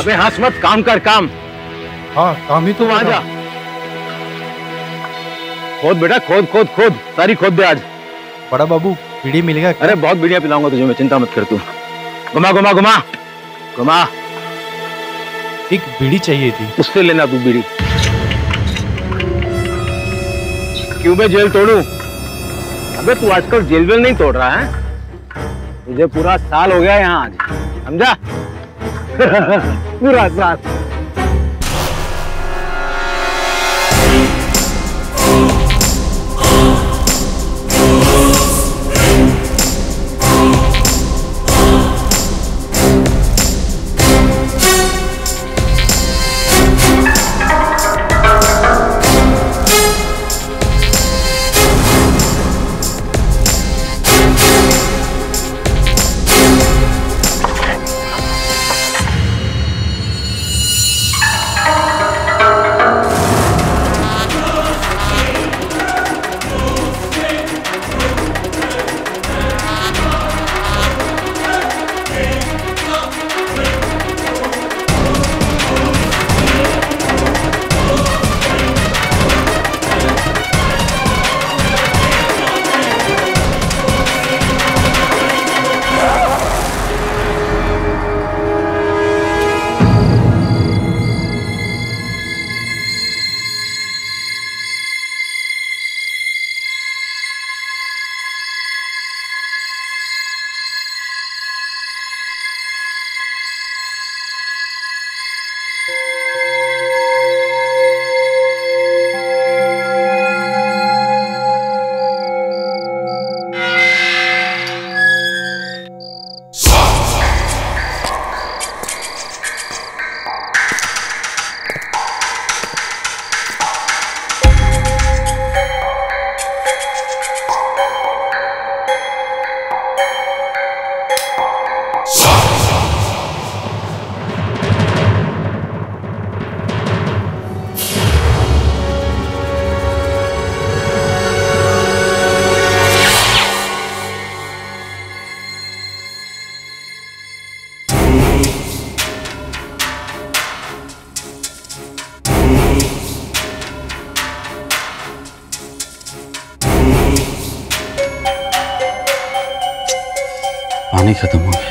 अबे हंस मत, काम कर काम। हाँ काम ही तो। आ जा, खोद बेटा, खोद खोद खोद, सारी खोद दे आज। बड़ा बाबू बीड़ी मिलेगा? अरे बहुत बीड़ियां पिलाऊंगा तुझे मैं, चिंता मत कर तू। घुमा घुमा घुमा घुमा। एक बीड़ी चाहिए थी। उससे लेना तू बीड़ी। क्यों मैं जेल तोड़ू? अबे तू आजकल जेल वेल नहीं तोड़ रहा है, तुझे पूरा साल हो गया यहाँ आज, समझा? पूरा साल। पानी खत्म हो गया।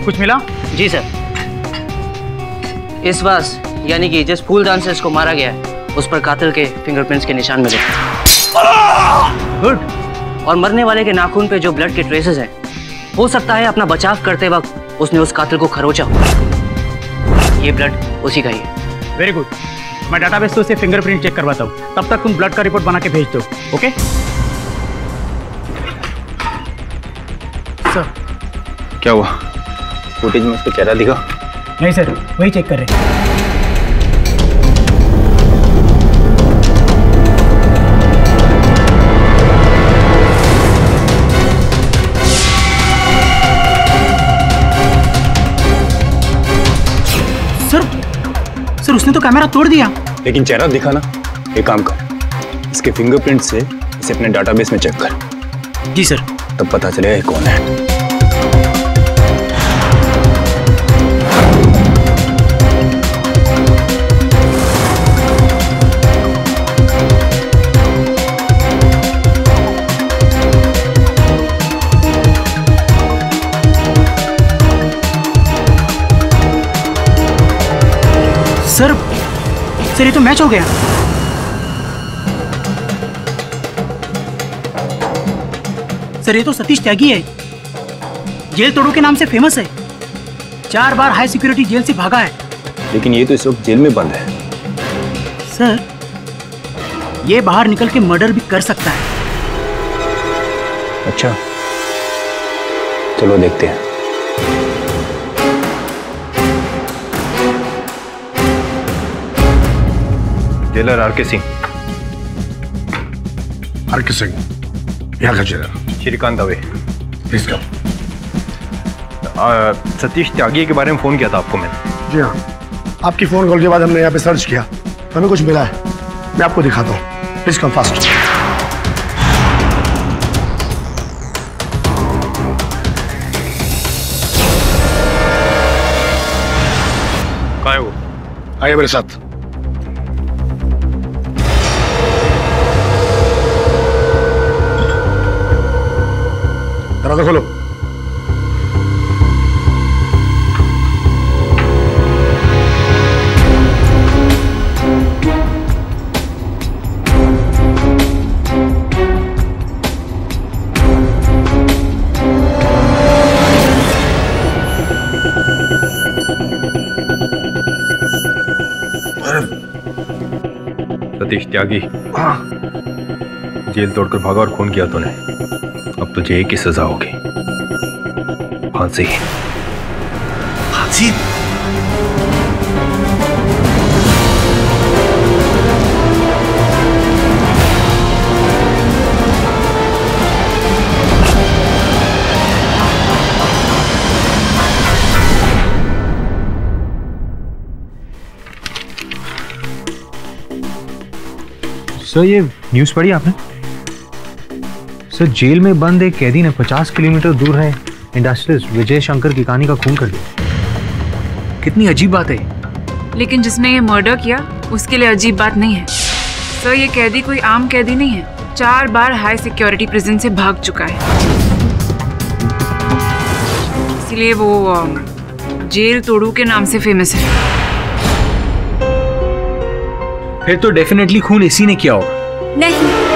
कुछ मिला? जी सर, इस वास यानी कि जिस फूलदान से इसको मारा गया है उस पर कातिल के फिंगरप्रिंट्स के निशान मिले। गुड। और मरने वाले के नाखून पे जो ब्लड के ट्रेसेस हैं, हो सकता है अपना बचाव करते वक्त उसने उस कातिल को खरोचा हो। ये ब्लड उसी का ही है। वेरी गुड, मैं डाटाबेस से उसे फिंगरप्रिंट चेक करवाता हूँ, तब तक तुम ब्लड का रिपोर्ट बना के भेज दो। Okay sir. क्या हुआ? फुटेज में उसका चेहरा दिखा? नहीं सर, वही चेक कर रहे हैं। सर उसने तो कैमरा तोड़ दिया। लेकिन चेहरा दिखा ना। एक काम कर, इसके फिंगरप्रिंट से इसे अपने डाटाबेस में चेक कर। जी सर। तब पता चलेगा ये कौन है। सर ये तो मैच हो गया। सर ये तो सतीश त्यागी है, जेल तोड़ू के नाम से फेमस है, 4 बार हाई सिक्योरिटी जेल से भागा है। लेकिन ये तो इस वक्त जेल में बंद है। सर ये बाहर निकल के मर्डर भी कर सकता है। अच्छा चलो देखते हैं। जेलर आर.के. सिंह। आर.के. सिंह यहाँ का jailer. Shrikant Dave. Please come. Satish Tyagi के बारे में फोन किया था आपको मैंने। जी हाँ, आपकी फोन कॉल के बाद हमने यहाँ पे सर्च किया, हमें कुछ मिला है, मैं आपको दिखाता हूँ। Please come fast. कहाँ है वो? आइए मेरे साथ। दरवाजा खोलो। सतीश त्यागी जेल तोड़कर भागा और खून किया तूने। अब तुझे एक ही सजा होगी, फांसी। फांसी? सर ये न्यूज़ पढ़ी आपने? सर जेल में बंद एक कैदी ने 50 किलोमीटर दूर है इंडस्ट्रियलिस्ट विजय शंकर की कहानी का खून कर दिया। कितनी अजीब बात है। लेकिन जिसने ये मर्डर किया उसके लिए अजीब बात नहीं है सर। ये कैदी कोई आम कैदी नहीं है, 4 बार हाई सिक्योरिटी प्रिजन से भाग चुका है, इसलिए वो जेल तोड़ू के नाम से फेमस है। फिर तो डेफिनेटली खून इसी ने किया होगा। नहीं,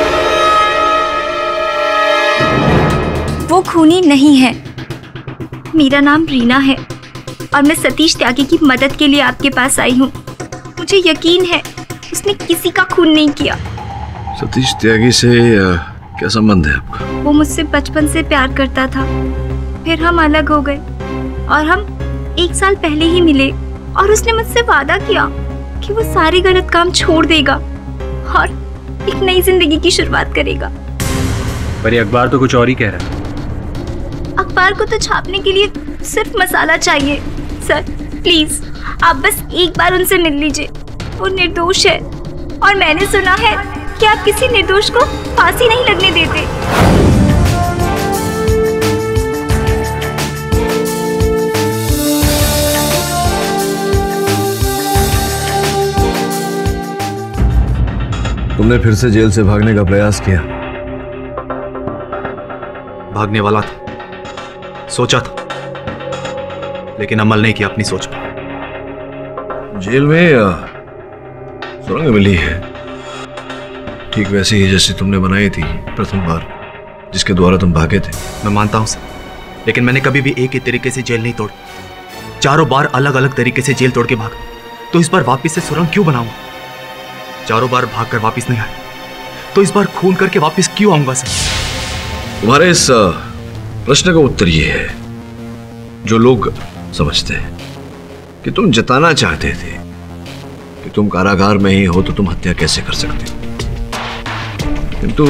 वो खूनी नहीं है। मेरा नाम रीना है और मैं सतीश त्यागी की मदद के लिए आपके पास आई हूँ। मुझे यकीन है उसने किसी का खून नहीं किया। सतीश त्यागी से क्या संबंध है आपका? वो मुझसे बचपन से प्यार करता था, फिर हम अलग हो गए और हम 1 साल पहले ही मिले और उसने मुझसे वादा किया कि वो सारे गलत काम छोड़ देगा और एक नई जिंदगी की शुरुआत करेगा। पर ये अखबार तो कुछ और ही कह रहा है। अखबार को तो छापने के लिए सिर्फ मसाला चाहिए। सर प्लीज आप बस एक बार उनसे मिल लीजिए, वो निर्दोष है और मैंने सुना है कि आप किसी निर्दोष को फांसी नहीं लगने देते। तुमने फिर से जेल से भागने का प्रयास किया? भागने वाला था, सोचा था, लेकिन अमल नहीं किया अपनी सोच पर। जेल में सुरंग मिली है, ठीक वैसी ही जैसी तुमने बनाई थी प्रथम बार, जिसके द्वारा तुम भागे थे। मैं मानता हूं सर, लेकिन मैंने कभी भी एक ही तरीके से जेल नहीं तोड़ी। 4 बार अलग अलग तरीके से जेल तोड़ के भागा, तो इस बार वापिस से सुरंग क्यों बनाऊंगा? 4 बार भागकर वापिस नहीं आया, तो इस बार खून करके वापिस क्यों आऊंगा सर? तुम्हारे इस प्रश्न का उत्तर ये है, जो लोग समझते हैं कि तुम जताना चाहते थे कि तुम कारागार में ही हो तो तुम हत्या कैसे कर सकते हो, किंतु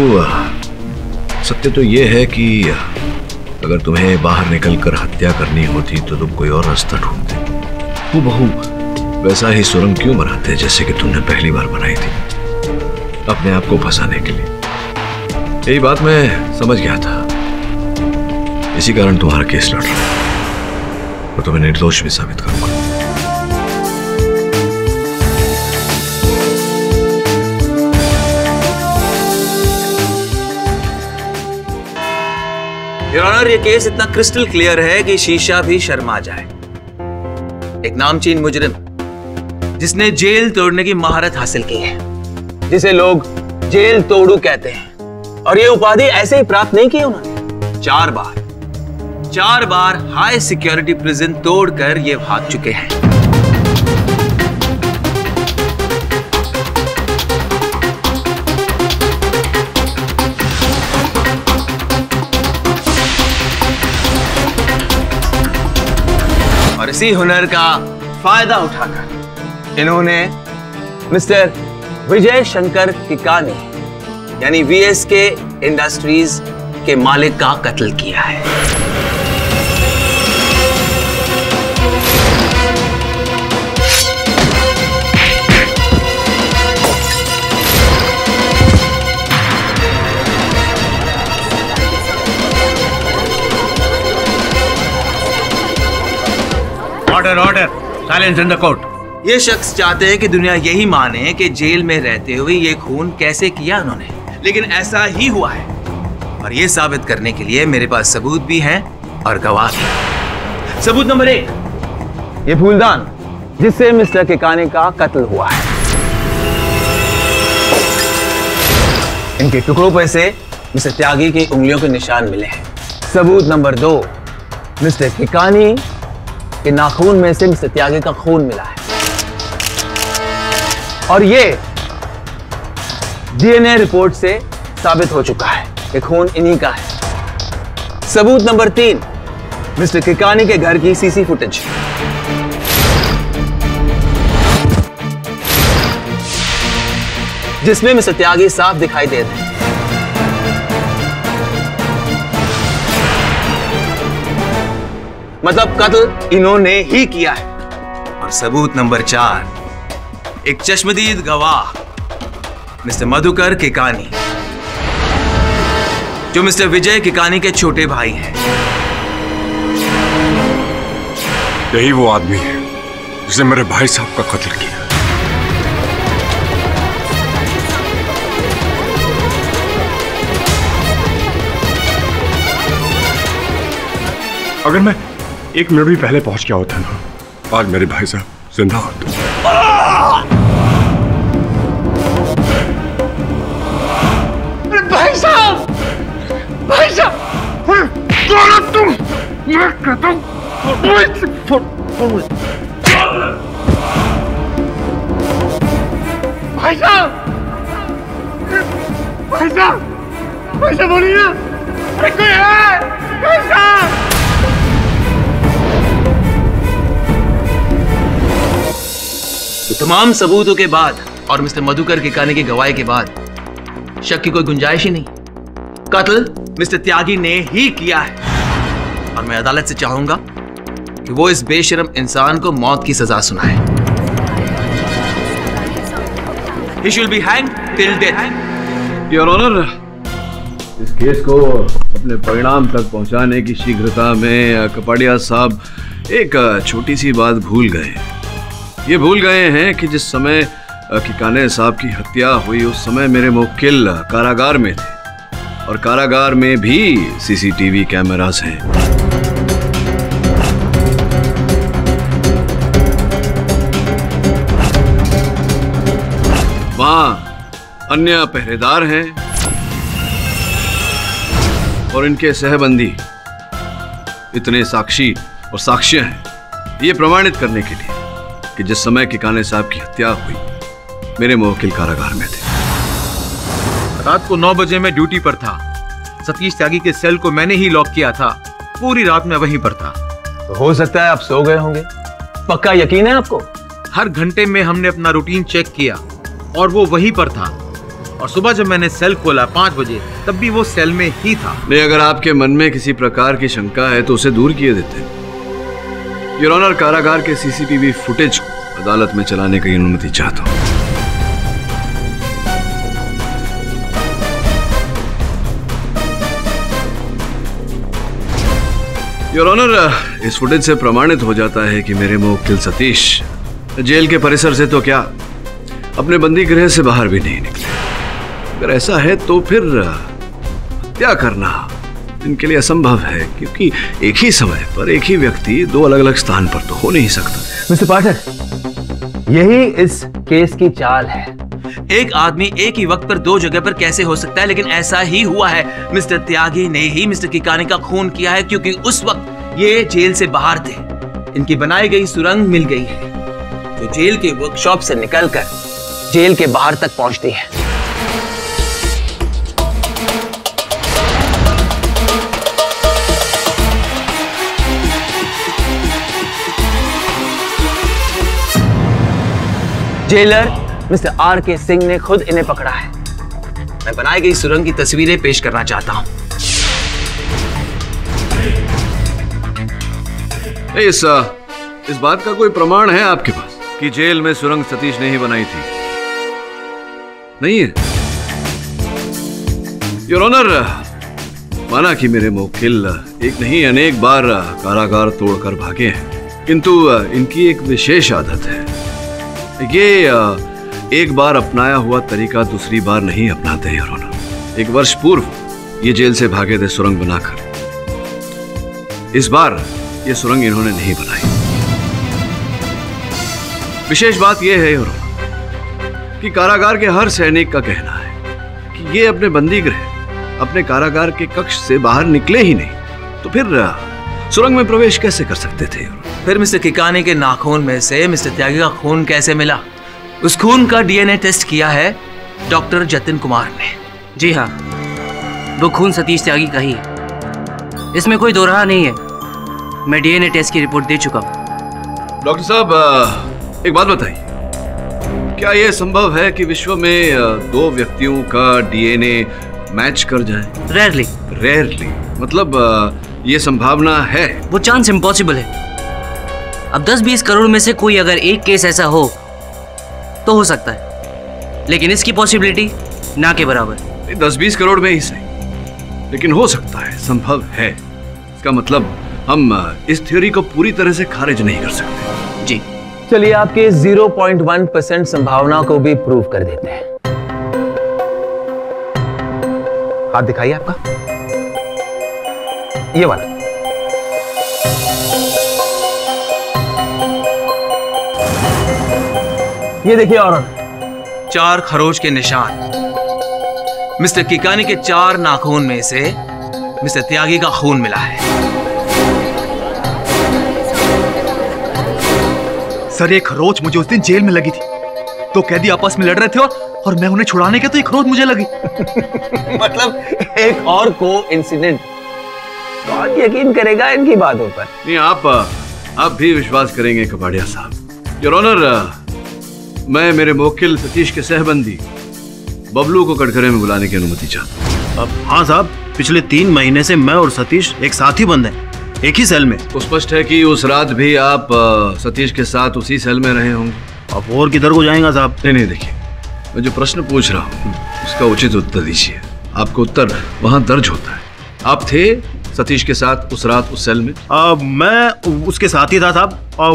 सत्य तो ये है कि अगर तुम्हें बाहर निकलकर हत्या करनी होती तो तुम कोई और रास्ता ढूंढते। हूबहू वैसा ही सुरंग क्यों बनाते जैसे कि तुमने पहली बार बनाई थी, अपने आप को फंसाने के लिए। यही बात मैं समझ गया था, इसी कारण तुम्हारा केस लड़ रहा हूं और तुम्हें निर्दोष भी साबित करूंगा। योर ऑनर, ये केस इतना क्रिस्टल क्लियर है कि शीशा भी शर्मा जाए। एक नामचीन मुजरिम जिसने जेल तोड़ने की महारत हासिल की है, जिसे लोग जेल तोड़ू कहते हैं, और ये उपाधि ऐसे ही प्राप्त नहीं की उन्होंने। 4 बार हाई सिक्योरिटी प्रिजन तोड़कर ये भाग चुके हैं। और इसी हुनर का फायदा उठाकर इन्होंने मिस्टर विजय शंकर किकानी यानी VSK इंडस्ट्रीज के मालिक का कत्ल किया है। Order, silence in the court. ये शख्स चाहते हैं कि दुनिया यही माने कि जेल में रहते हुए ये खून कैसे किया उन्होंने, लेकिन ऐसा ही हुआ है। और ये साबित करने के लिए मेरे पास सबूत भी हैं और गवाह भी। सबूत नंबर 1, ये फूलदान जिससे मिस्टर किकानी का कत्ल हुआ है। इनके टुकड़ों पर से मिस्टर त्यागी की उंगलियों के निशान मिले हैं। सबूत नंबर 2, मिस्टर किकानी के नाखून में से मिस्टर त्यागी का खून मिला है, और ये DNA रिपोर्ट से साबित हो चुका है कि खून इन्हीं का है। सबूत नंबर 3, मिस्टर किकानी के घर की CC फुटेज, जिसमें मिस्टर त्यागी साफ दिखाई दे रहे हैं। मतलब कत्ल इन्होंने ही किया है। और सबूत नंबर 4, एक चश्मदीद गवाह मिस्टर मधुकर किकानी, जो मिस्टर विजय किकानी के छोटे भाई हैं। यही वो आदमी है जिसने मेरे भाई साहब का कत्ल किया। अगर मैं 1 मिनट भी पहले पहुंच गया होता ना, आज मेरे भाई साहब जिंदा होते। भाई साहब, तुम, मैं कहता हूं भाई साहब बोलिए ना, अरे कोई है भाई साहब। तमाम सबूतों के बाद और मिस्टर मधुकर किकानी की गवाही के बाद शक की कोई गुंजाइश ही नहीं। कत्ल मिस्टर त्यागी ने ही किया है, और मैं अदालत से चाहूंगा कि वो इस बेशरम इंसान को मौत की सजा सुनाए। He shall be hanged till death। Your honour, इस केस को अपने परिणाम तक पहुंचाने की शीघ्रता में कपाड़िया साहब एक छोटी सी बात भूल गए। ये भूल गए हैं कि जिस समय किकाने साहब की हत्या हुई उस समय मेरे मुवक्किल कारागार में थे, और कारागार में भी CCTV कैमरास हैं। वहां अन्य पहरेदार हैं और इनके सहबंदी इतने साक्षी और साक्ष्य हैं ये प्रमाणित करने के लिए कि जिस समय किकाने साहब की हत्या हुई मेरे मुवक्किल कारागार में थे। रात को 9 बजे मैं ड्यूटी पर था। सतीश त्यागी के सेल को मैंने ही लॉक किया था। पूरी रात में वहीं पर था। तो हो सकता है आप सो गए होंगे। पक्का यकीन है आपको? हर घंटे में हमने अपना रूटीन चेक किया और वो वहीं पर था। और सुबह जब मैंने सेल खोला 5 बजे, तब भी वो सेल में ही था। नहीं, अगर आपके मन में किसी प्रकार की शंका है तो उसे दूर किए देते। योर ऑनर, कारागार के CCTV फुटेज को अदालत में चलाने की अनुमति चाहता हूं। योर ऑनर, इस फुटेज से प्रमाणित हो जाता है कि मेरे मुवक्किल सतीश जेल के परिसर से तो क्या, अपने बंदी गृह से बाहर भी नहीं निकले। अगर ऐसा है तो फिर हत्या करना इनके लिए असंभव है, क्योंकि एक ही समय पर एक ही व्यक्ति दो अलग अलग स्थान पर तो हो नहीं सकता। मिस्टर पाठक, यही इस केस की चाल है। एक आदमी एक ही वक्त पर दो जगह पर कैसे हो सकता है, लेकिन ऐसा ही हुआ है। मिस्टर त्यागी ने ही मिस्टर किकानी का खून किया है, क्योंकि उस वक्त ये जेल से बाहर थे। इनकी बनाई गई सुरंग मिल गई है, जो जेल के वर्कशॉप से निकलकर जेल के बाहर तक पहुंचती है। Jailer mister R.K. सिंह ने खुद इन्हें पकड़ा है। मैं बनाई गई सुरंग की तस्वीरें पेश करना चाहता हूं। इस बात का कोई प्रमाण है आपके पास कि जेल में सुरंग सतीश ने ही बनाई थी? नहीं है? योर ऑनर, माना कि मेरे मुवक्किल एक नहीं अनेक बार कारागार तोड़कर भागे हैं, किंतु इनकी एक विशेष आदत है। ये एक बार अपनाया हुआ तरीका दूसरी बार नहीं अपनाते योर ऑनर। 1 वर्ष पूर्व ये जेल से भागे थे सुरंग बनाकर। इस बार ये सुरंग इन्होंने नहीं बनाई। विशेष बात यह है योर ऑनर कि कारागार के हर सैनिक का कहना है कि ये अपने बंदी गृह, अपने कारागार के कक्ष से बाहर निकले ही नहीं, तो फिर सुरंग में प्रवेश कैसे कर सकते थे? फिर मिस्टर किकानी के नाखून में से मिस्टर त्यागी का खून कैसे मिला? उस खून का DNA टेस्ट किया है डॉक्टर जतिन कुमार ने। जी हाँ, वो खून सतीश त्यागी का ही है, इसमें कोई दो राह नहीं है। मैं DNA टेस्ट की रिपोर्ट दे चुका हूँ। डॉक्टर साहब, एक बात बताइए, क्या यह संभव है कि विश्व में 2 व्यक्तियों का DNA मैच कर जाए? रेयरली मतलब ये संभावना है? वो चांस इम्पॉसिबल है। अब 10-20 करोड़ में से कोई अगर एक केस ऐसा हो तो हो सकता है, लेकिन इसकी पॉसिबिलिटी ना के बराबर। 10-20 करोड़ में ही सही, लेकिन हो सकता है, संभव है। इसका मतलब हम इस थ्योरी को पूरी तरह से खारिज नहीं कर सकते। जी चलिए आपके 0.1% संभावना को भी प्रूव कर देते हैं। हाथ दिखाइए आपका, ये वाला। ये देखिए और 4 खरोच के निशान। मिस्टर किकानी के 4 नाखून में से मिस्टर त्यागी का खून मिला है। सर, ये खरोच मुझे उस दिन जेल में लगी थी। तो कैदी आपस में लड़ रहे थे और मैं उन्हें छुड़ाने के तो ये खरोच मुझे लगी। मतलब एक और कोइंसिडेंट। कौन यकीन करेगा इनकी बातों पर? नहीं, आप भी विश्वास करेंगे कपाड़िया साहब। योर ऑनर, मैं मेरे मुवक्किल सतीश के सहबंदी बबलू को कटघरे में बुलाने की अनुमति चाहता हूँ। हाँ साहब, पिछले 3 महीने से मैं और सतीश एक साथ ही बंद हैं, एक ही सेल में। तो स्पष्ट है कि उस रात भी आप सतीश के साथ उसी सेल में रहे होंगे। अब और किधर को जाएगा साहब? नहीं, देखिए, मैं जो प्रश्न पूछ रहा हूँ उसका उचित उत्तर दीजिए। आपको उत्तर वहाँ दर्ज होता है। आप थे सतीश के साथ उस रात उस सेल में? मैं उसके साथ ही था साहब।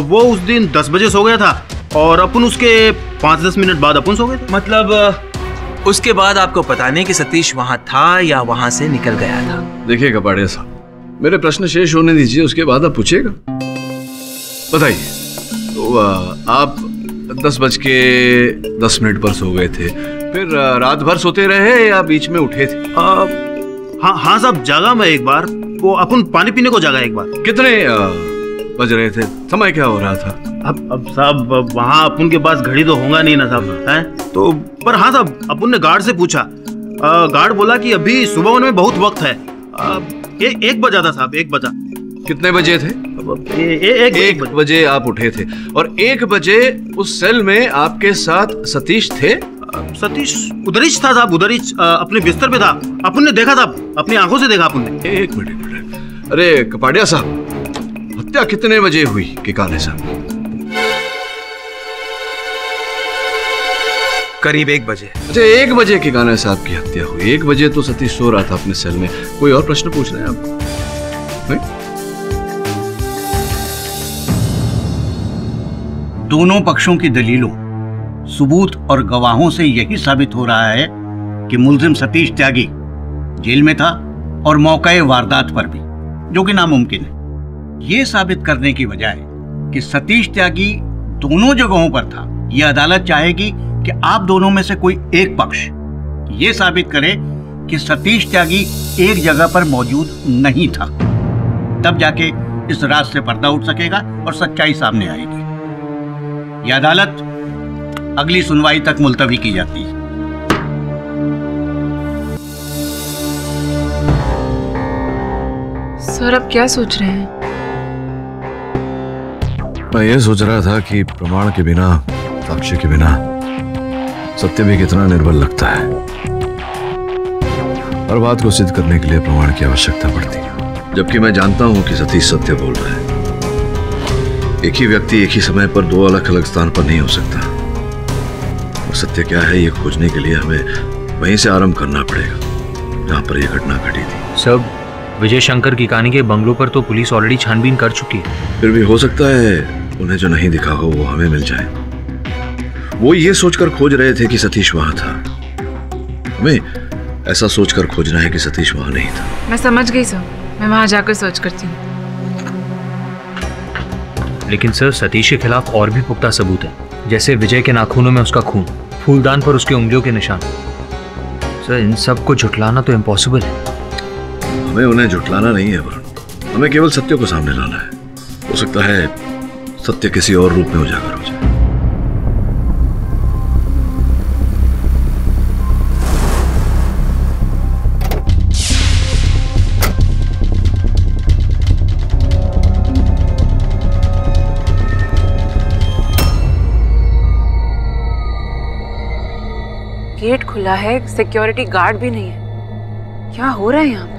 वो उस दिन 10 बजे सो गया था और अपन उसके 5-10 मिनट बाद अपन सो गए थे। मतलब उसके बाद आपको पता नहीं कि सतीश वहां था या वहां से निकल गया था? देखिए कपाड़िया साहब, मेरे प्रश्न शेष होने दीजिए, उसके बाद आप पूछिएगा। बताइए, तो आप 10:10 पर सो गए थे, फिर रात भर सोते रहे या बीच में उठे थे? हाँ साहब, जागा मैं एक बार। वो अपन पानी पीने को जागा एक बार। कितने बज रहे थे? समय क्या हो रहा था? अब साहब, वहाँ अपन के पास घड़ी तो होगा नहीं ना साहब, हैं? तो पर हाँ साहब, अपन ने गार्ड से पूछा। गार्ड बोला कि अभी सुबह होने में बहुत वक्त है। 1 बजा था साहब, 1 बजा। कितने बजे थे? 1 बजे आप उठे थे और 1 बजे उस सेल में आपके साथ सतीश थे? सतीश उधर ही था साहब, उधर ही अपने बिस्तर पे था। अपन ने देखा साहब, अपनी आंखों से देखा अपन ने। 1 मिनट। अरे कपाड़िया साहब, हत्या कितने बजे हुई किकानी साहब? करीब 1 बजे। अच्छा, 1 बजे किकानी साहब की हत्या हुई। 1 बजे तो सतीश सो रहा था अपने सेल में। कोई और प्रश्न पूछ रहे हैं आप? नहीं? दोनों पक्षों की दलीलों, सबूत और गवाहों से यही साबित हो रहा है कि मुलजिम सतीश त्यागी जेल में था और मौके वारदात पर भी, जो कि नामुमकिन है। ये साबित करने की बजाय कि सतीश त्यागी दोनों जगहों पर था, यह अदालत चाहेगी कि आप दोनों में से कोई एक पक्ष ये साबित करे कि सतीश त्यागी एक जगह पर मौजूद नहीं था। तब जाके इस राज से पर्दा उठ सकेगा और सच्चाई सामने आएगी। यह अदालत अगली सुनवाई तक मुलतवी की जाती है। सर अब क्या सोच रहे हैं? मैं ये सोच रहा था कि प्रमाण के बिना, साक्ष्य के बिना सत्य भी कितना निर्बल लगता है। हर बात को सिद्ध करने के लिए प्रमाण की आवश्यकता पड़ती है, जबकि मैं जानता हूं कि सतीश सत्य बोल रहा है। एक ही व्यक्ति एक ही समय पर दो अलग अलग स्थान पर नहीं हो सकता। और सत्य क्या है ये खोजने के लिए हमें वहीं से आरंभ करना पड़ेगा जहां पर यह घटना घटी थी। सब विजय शंकर की कहानी के बंगलों पर तो पुलिस ऑलरेडी छानबीन कर चुकी है। फिर भी हो सकता है उन्हें जो नहीं दिखा हो वो हमें मिल जाए। वो ये सोचकर खोज रहे थे कि सतीश वहां था। हमें ऐसा सोचकर खोजना है कि सतीश वहां नहीं था। मैं समझ गई सर, मैं वहां जाकर सर्च करती हूँ। लेकिन सर सतीश के खिलाफ और भी पुख्ता सबूत है, जैसे विजय के नाखूनों में उसका खून, फूलदान पर उसके उंगलियों के निशान। सर इन सब को झुटलाना तो इम्पॉसिबल है। हमें उन्हें झुटलाना नहीं है वरुण, हमें केवल सत्य को सामने लाना है। हो सकता है सत्य किसी और रूप में उजागर हो जाए। गेट खुला है, सिक्योरिटी गार्ड भी नहीं है। क्या हो रहा है यहाँ पर?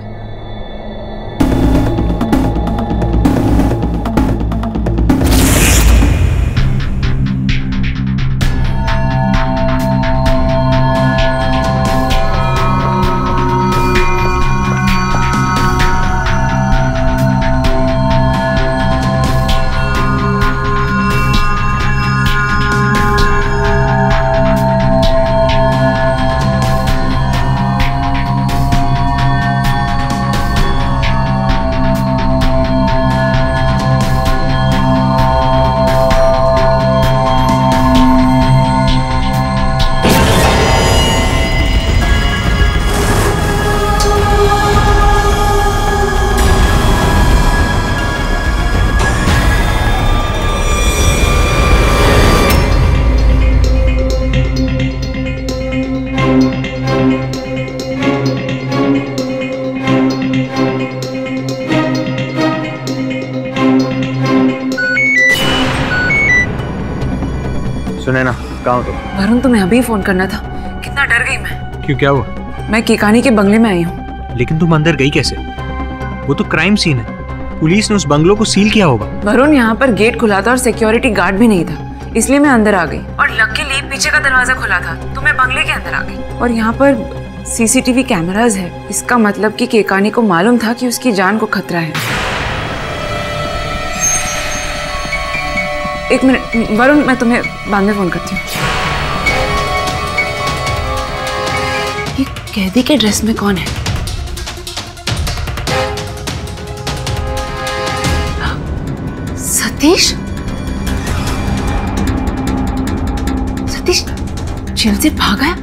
सुने ना, कहाँ तो? वरुण तुम्हें अभी फोन करना था। कितना डर गई मैं। क्यों, क्या हुआ? मैं केकानी के बंगले में आई हूँ। लेकिन तुम अंदर गई कैसे? वो तो क्राइम सीन है, पुलिस ने उस बंगलों को सील किया होगा। वरुण यहाँ पर गेट खुला था और सिक्योरिटी गार्ड भी नहीं था, इसलिए मैं अंदर आ गई। और लकीली पीछे का दरवाजा खुला था तो मैं बंगले के अंदर आ गई। और यहाँ पर सीसीटीवी कैमरास है, इसका मतलब कि केकानी को मालूम था कि उसकी जान को खतरा है। एक मिनट वरुण, मैं तुम्हें बाद में फोन करती हूँ। ये कैदी के ड्रेस में कौन है? सतीश? सतीश जेल से भागा है?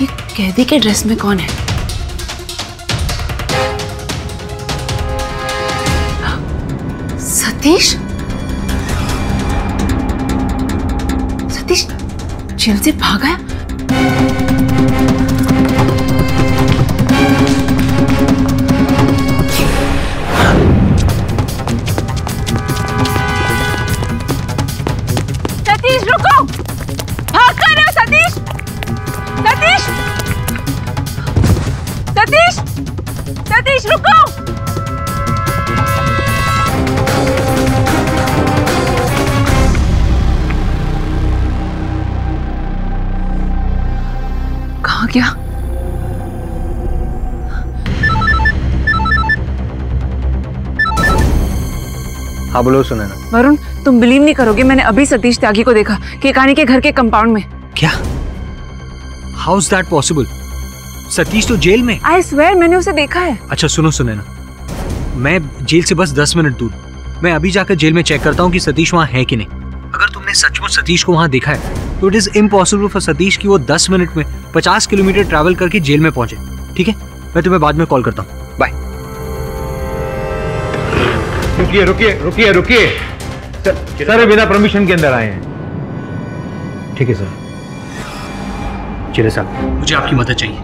ये कैदी के ड्रेस में कौन है? सतीश? सतीश जेल से भागा है? सतीश रुको! भाग कर रहे हो सतीश? सतीश! सतीश! सतीश रुको! कहाँ गया? हाँ बोलो सुनैना। वरुण, तुम बिलीव नहीं करोगे, मैंने अभी सतीश त्यागी को देखा केकानी के घर के कंपाउंड में। क्या? How is that possible? Satish तो जेल में। आई स्वेयर मैंने उसे देखा है। अच्छा सुनो सुनैना, मैं जेल से बस 10 मिनट दूर, मैं अभी जाकर जेल में चेक करता हूँ कि सतीश वहाँ है कि नहीं। अगर तुमने सचमुच सतीश को वहाँ देखा है तो it is impossible for Satish कि वो 10 मिनट में 50 किलोमीटर ट्रैवल करके जेल में पहुंचे। ठीक है, मैं तुम्हें बाद में कॉल करता हूँ। बाय। रुकिए रुकिए रुकिए रुकिए सर, बिना परमिशन के अंदर आए हैं। ठीक है सर। चिरे साहब, मुझे आपकी मदद चाहिए।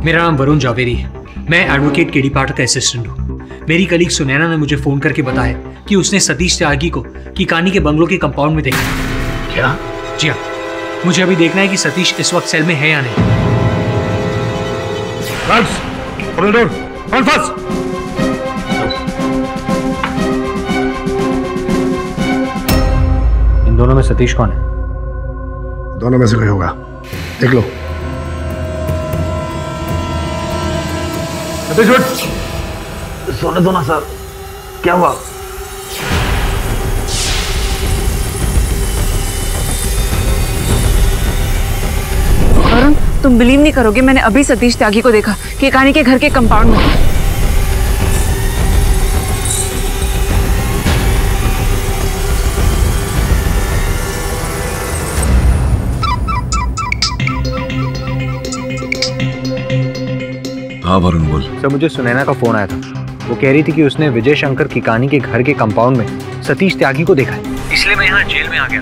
मेरा नाम वरुण जावेरी है, मैं एडवोकेट केडी पाठक का असिस्टेंट हूँ। मेरी कलीग सुनैना ने मुझे फोन करके बताया कि उसने सतीश त्यागी को कीकानी के बंगलों के कंपाउंड में देखा। क्या? जी हाँ, मुझे अभी देखना है कि सतीश इस वक्त सेल में है या नहीं। इन दोनों में सतीश कौन है? दोनों में से कोई होगा, देख लो। सोने दो ना सर, क्या हुआ? वरुण, तुम बिलीव नहीं करोगे, मैंने अभी सतीश त्यागी को देखा केकानी के घर के कंपाउंड में। हाँ वरुण बोल। सर मुझे सुनैना का फोन आया था, वो कह रही थी कि उसने विजय शंकर कीकानी के घर के कंपाउंड में सतीश त्यागी को देखा है, इसलिए मैं यहाँ जेल में आ गया।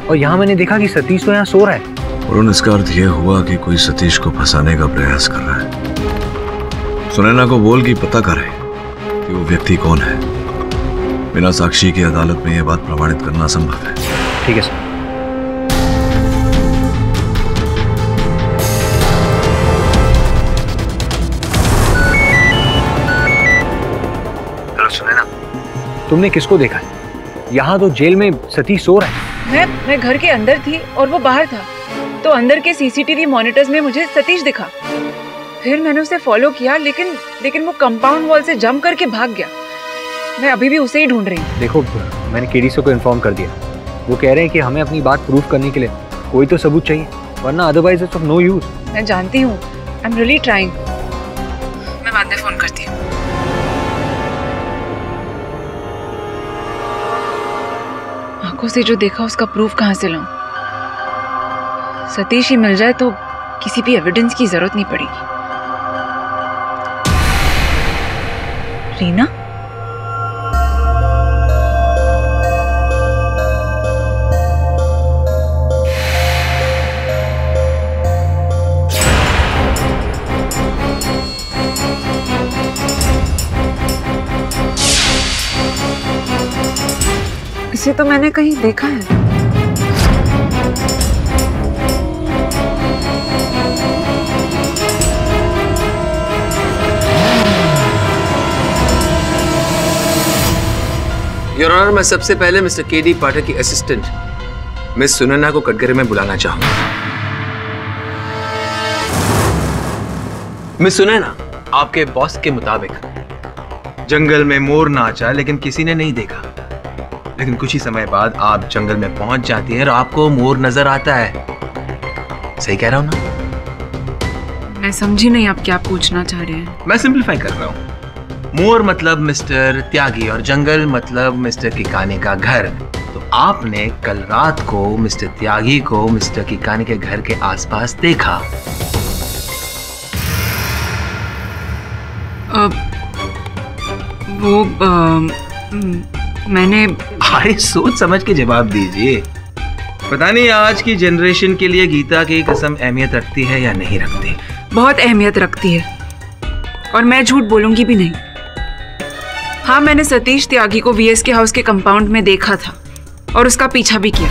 और यहाँ मैंने देखा कि सतीश तो यहाँ सो रहा है। वरुण, इसका अर्थ यह हुआ कि कोई सतीश को फंसाने का प्रयास कर रहा है। सुनैना को बोल कि पता करे कि वो व्यक्ति कौन है। बिना साक्षी की अदालत में यह बात प्रमाणित करना संभव है। ठीक है सर। सुनैना, तुमने किसको देखा है? यहाँ तो जेल में सतीश सो रहा है। मैं घर के अंदर थी और वो बाहर था, तो अंदर के सीसीटीवी मॉनिटर्स में मुझे सतीश दिखा। फिर मैंने उसे फॉलो किया, लेकिन वो कंपाउंड वॉल से जंप करके भाग गया। मैं अभी भी उसे ही ढूंढ रही हूँ। देखो, मैंने केडीसी को इन्फॉर्म कर दिया। वो कह रहे हैं कि हमें अपनी बात प्रूव करने के लिए कोई तो सबूत चाहिए, वरना otherwise it's of no use. मैं जानती हूँ, आई एम रियली ट्राइंग। मैं बाद में फोन करती हूँ। आंखों से जो देखा उसका प्रूफ कहाँ से लाऊं? सतीश ही मिल जाए तो किसी भी एविडेंस की जरूरत नहीं पड़ेगी। रीना? इसे तो मैंने कहीं देखा है। योर ऑनर, मैं सबसे पहले मिस्टर केडी पाठक की असिस्टेंट मिस सुनैना को कटघरे में बुलाना चाहूंगा। मिस सुनैना, आपके बॉस के मुताबिक जंगल में मोर नाचा लेकिन किसी ने नहीं देखा, लेकिन कुछ ही समय बाद आप जंगल में पहुंच जाती है और आपको मोर नजर आता है। सही कह रहा हूं ना? मैं समझी नहीं आप क्या पूछना चाह रहे हैं। मैं सिंपलीफाई कर रहा हूं। मोर मतलब मिस्टर त्यागी और जंगल मतलब मिस्टर कीकानी का घर। तो आपने कल रात को मिस्टर त्यागी को मिस्टर कीकानी के घर के आसपास देखा। मैंने अरे सोच समझ के जवाब दीजिए। पता नहीं आज की जनरेशन के लिए गीता की कसम अहमियत रखती है या नहीं रखती। बहुत अहमियत रखती है, और मैं झूठ बोलूंगी भी नहीं। हाँ, मैंने सतीश त्यागी को वीएस के हाउस के कंपाउंड में देखा था और उसका पीछा भी किया।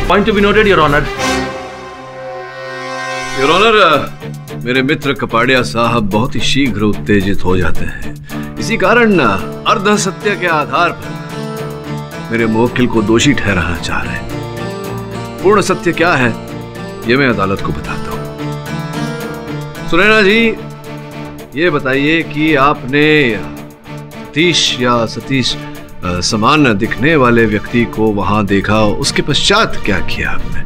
Point to be noted your honour. Your honour, मेरे मित्र कपाड़िया साहब बहुत ही शीघ्र उत्तेजित हो जाते हैं। इसी कारण अर्ध सत्य के आधार पर मेरे मुवक्किल को दोषी ठहराना चाह रहे हैं। पूर्ण सत्य क्या है ये मैं अदालत को बताता हूं। सुनैना जी, ये बताइए कि आपने सतीश या सतीश समान दिखने वाले व्यक्ति को वहां देखा, उसके पश्चात क्या किया आपने?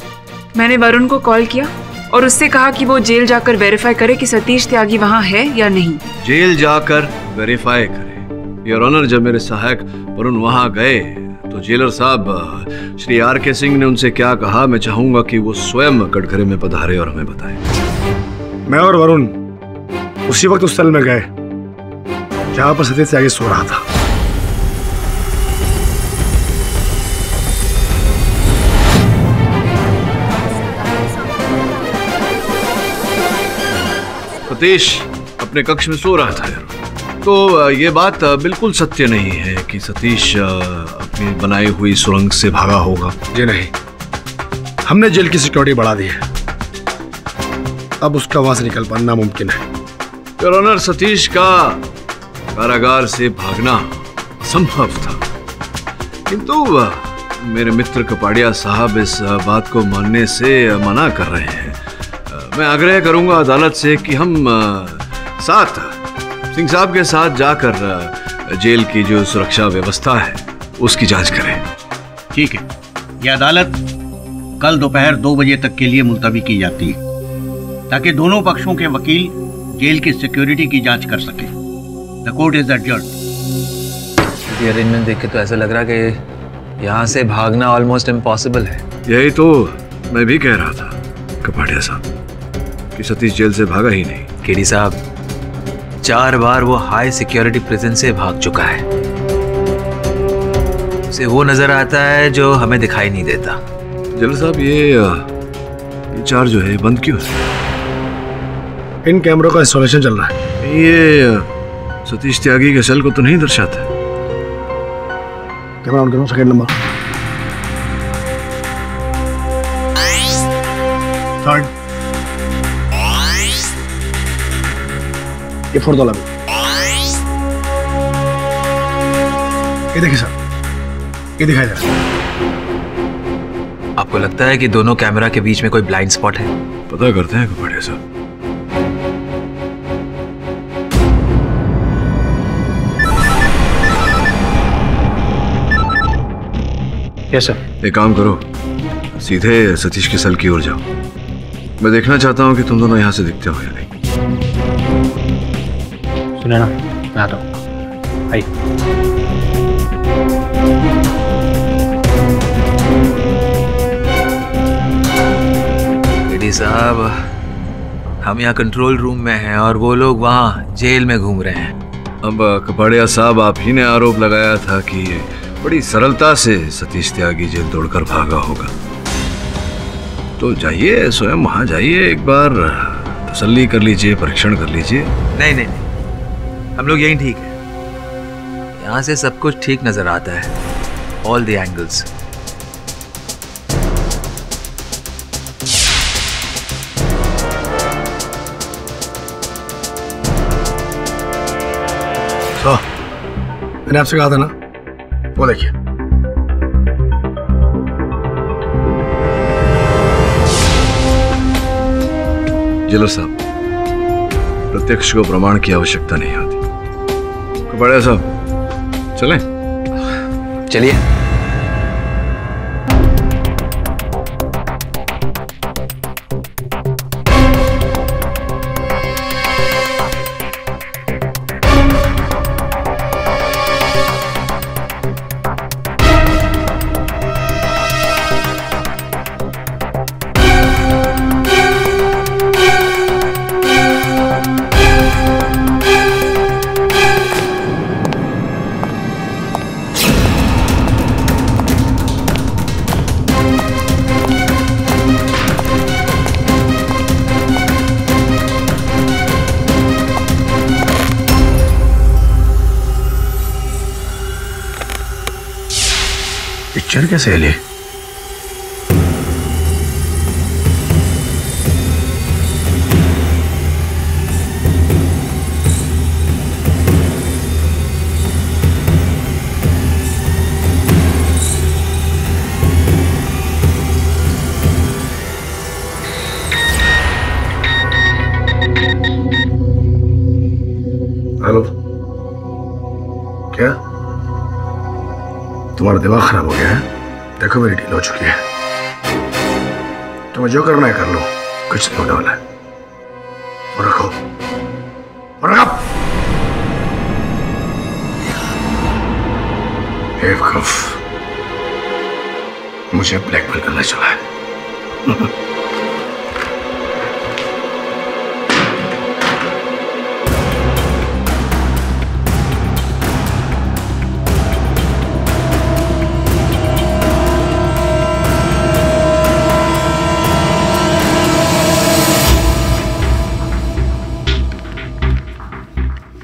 मैंने वरुण को कॉल किया और उससे कहा कि वो जेल जाकर वेरीफाई करे कि सतीश त्यागी वहाँ है या नहीं। जेल जाकर वेरीफाई करे? योर ऑनर, जब मेरे सहायक वरुण वहां गए तो जेलर साहब श्री R.K. सिंह ने उनसे क्या कहा, मैं चाहूंगा कि वो स्वयं कटघरे में पधारे और हमें बताए। मैं और वरुण उसी वक्त उस सेल में गए जहां पर सतीश त्यागी सो रहा था। सतीश अपने कक्ष में सो रहा था यार। तो ये बात बिल्कुल सत्य नहीं है कि सतीश अपनी बनाई हुई सुरंग से भागा होगा। जी नहीं, हमने जेल की सिक्योरिटी बढ़ा दी है, अब उसका वहां से निकल पाना नामुमकिन है। योर ऑनर, सतीश का कारागार से भागना असंभव था, किंतु मेरे मित्र कपाड़िया साहब इस बात को मानने से मना कर रहे हैं। मैं आग्रह करूंगा अदालत से कि हम साथ सिंह साहब के साथ जाकर जेल की जो सुरक्षा व्यवस्था है उसकी जांच करें। ठीक है, यह अदालत कल दोपहर 2 बजे तक के लिए मुलतवी की जाती है ताकि दोनों पक्षों के वकील जेल की सिक्योरिटी की जांच कर सके। The court is adjourned. ये अरेंजमेंट देख के तो ऐसा लग रहा है कि यहाँ से भागना ऑलमोस्ट इम्पॉसिबल है। यही तो मैं भी कह रहा था कपाड़िया साहब कि सतीश जेल से भागा ही नहीं। केडी साहब, 4 बार वो हाई सिक्योरिटी प्रिजन से भाग चुका है। उसे वो नजर आता है जो हमें दिखाई नहीं देता। जेलर साहब, ये 4 जो है बंद क्यों है? इन कैमरों का इंस्टॉलेशन चल रहा है। ये सतीश त्यागी के सेल को तो नहीं दर्शाता है। कैमरा ऑन करो, सेकंड नंबर, थर्ड, ये फोर्थ वाला भी। ये देखिए सर, ये दिखाई दे रहा है। आपको लगता है कि दोनों कैमरा के बीच में कोई ब्लाइंड स्पॉट है? पता करते हैं कपाड़िया साहब। Yes sir. एक काम करो, सीधे सतीश के सेल की ओर जाओ। मैं देखना चाहता हूँ कि तुम दोनों यहाँ से दिखते हो या नहीं। सुने ना, मैं आता हूँ। आइए। केडी साहब, हम यहाँ कंट्रोल रूम में हैं और वो लोग वहाँ जेल में घूम रहे हैं। अब कपाड़िया साहब, आप ही ने आरोप लगाया था कि बड़ी सरलता से सतीश त्यागी जेल तोड़कर भागा होगा, तो जाइए स्वयं वहां जाइए, एक बार तसल्ली कर लीजिए, परीक्षण कर लीजिए। नहीं नहीं नहीं, हम लोग यहीं ठीक है। यहाँ से सब कुछ ठीक नजर आता है, ऑल द एंगल्स। तो मैंने आपसे कहा था ना, वो देखिए। जेलर साहब, प्रत्यक्ष को प्रमाण की आवश्यकता नहीं होती। कपाड़िया साहब, चलें? चलिए। पिक्चर कैसे ले? हेलो, क्या तुम्हारा दिमाग खराब हो गया है? देखो मेरी डील हो चुकी है, तुम्हें जो करना है कर लो, कुछ नहीं होने वाला है। और रखो और रखो। बेवकूफ, मुझे ब्लैकमेल करना चला है।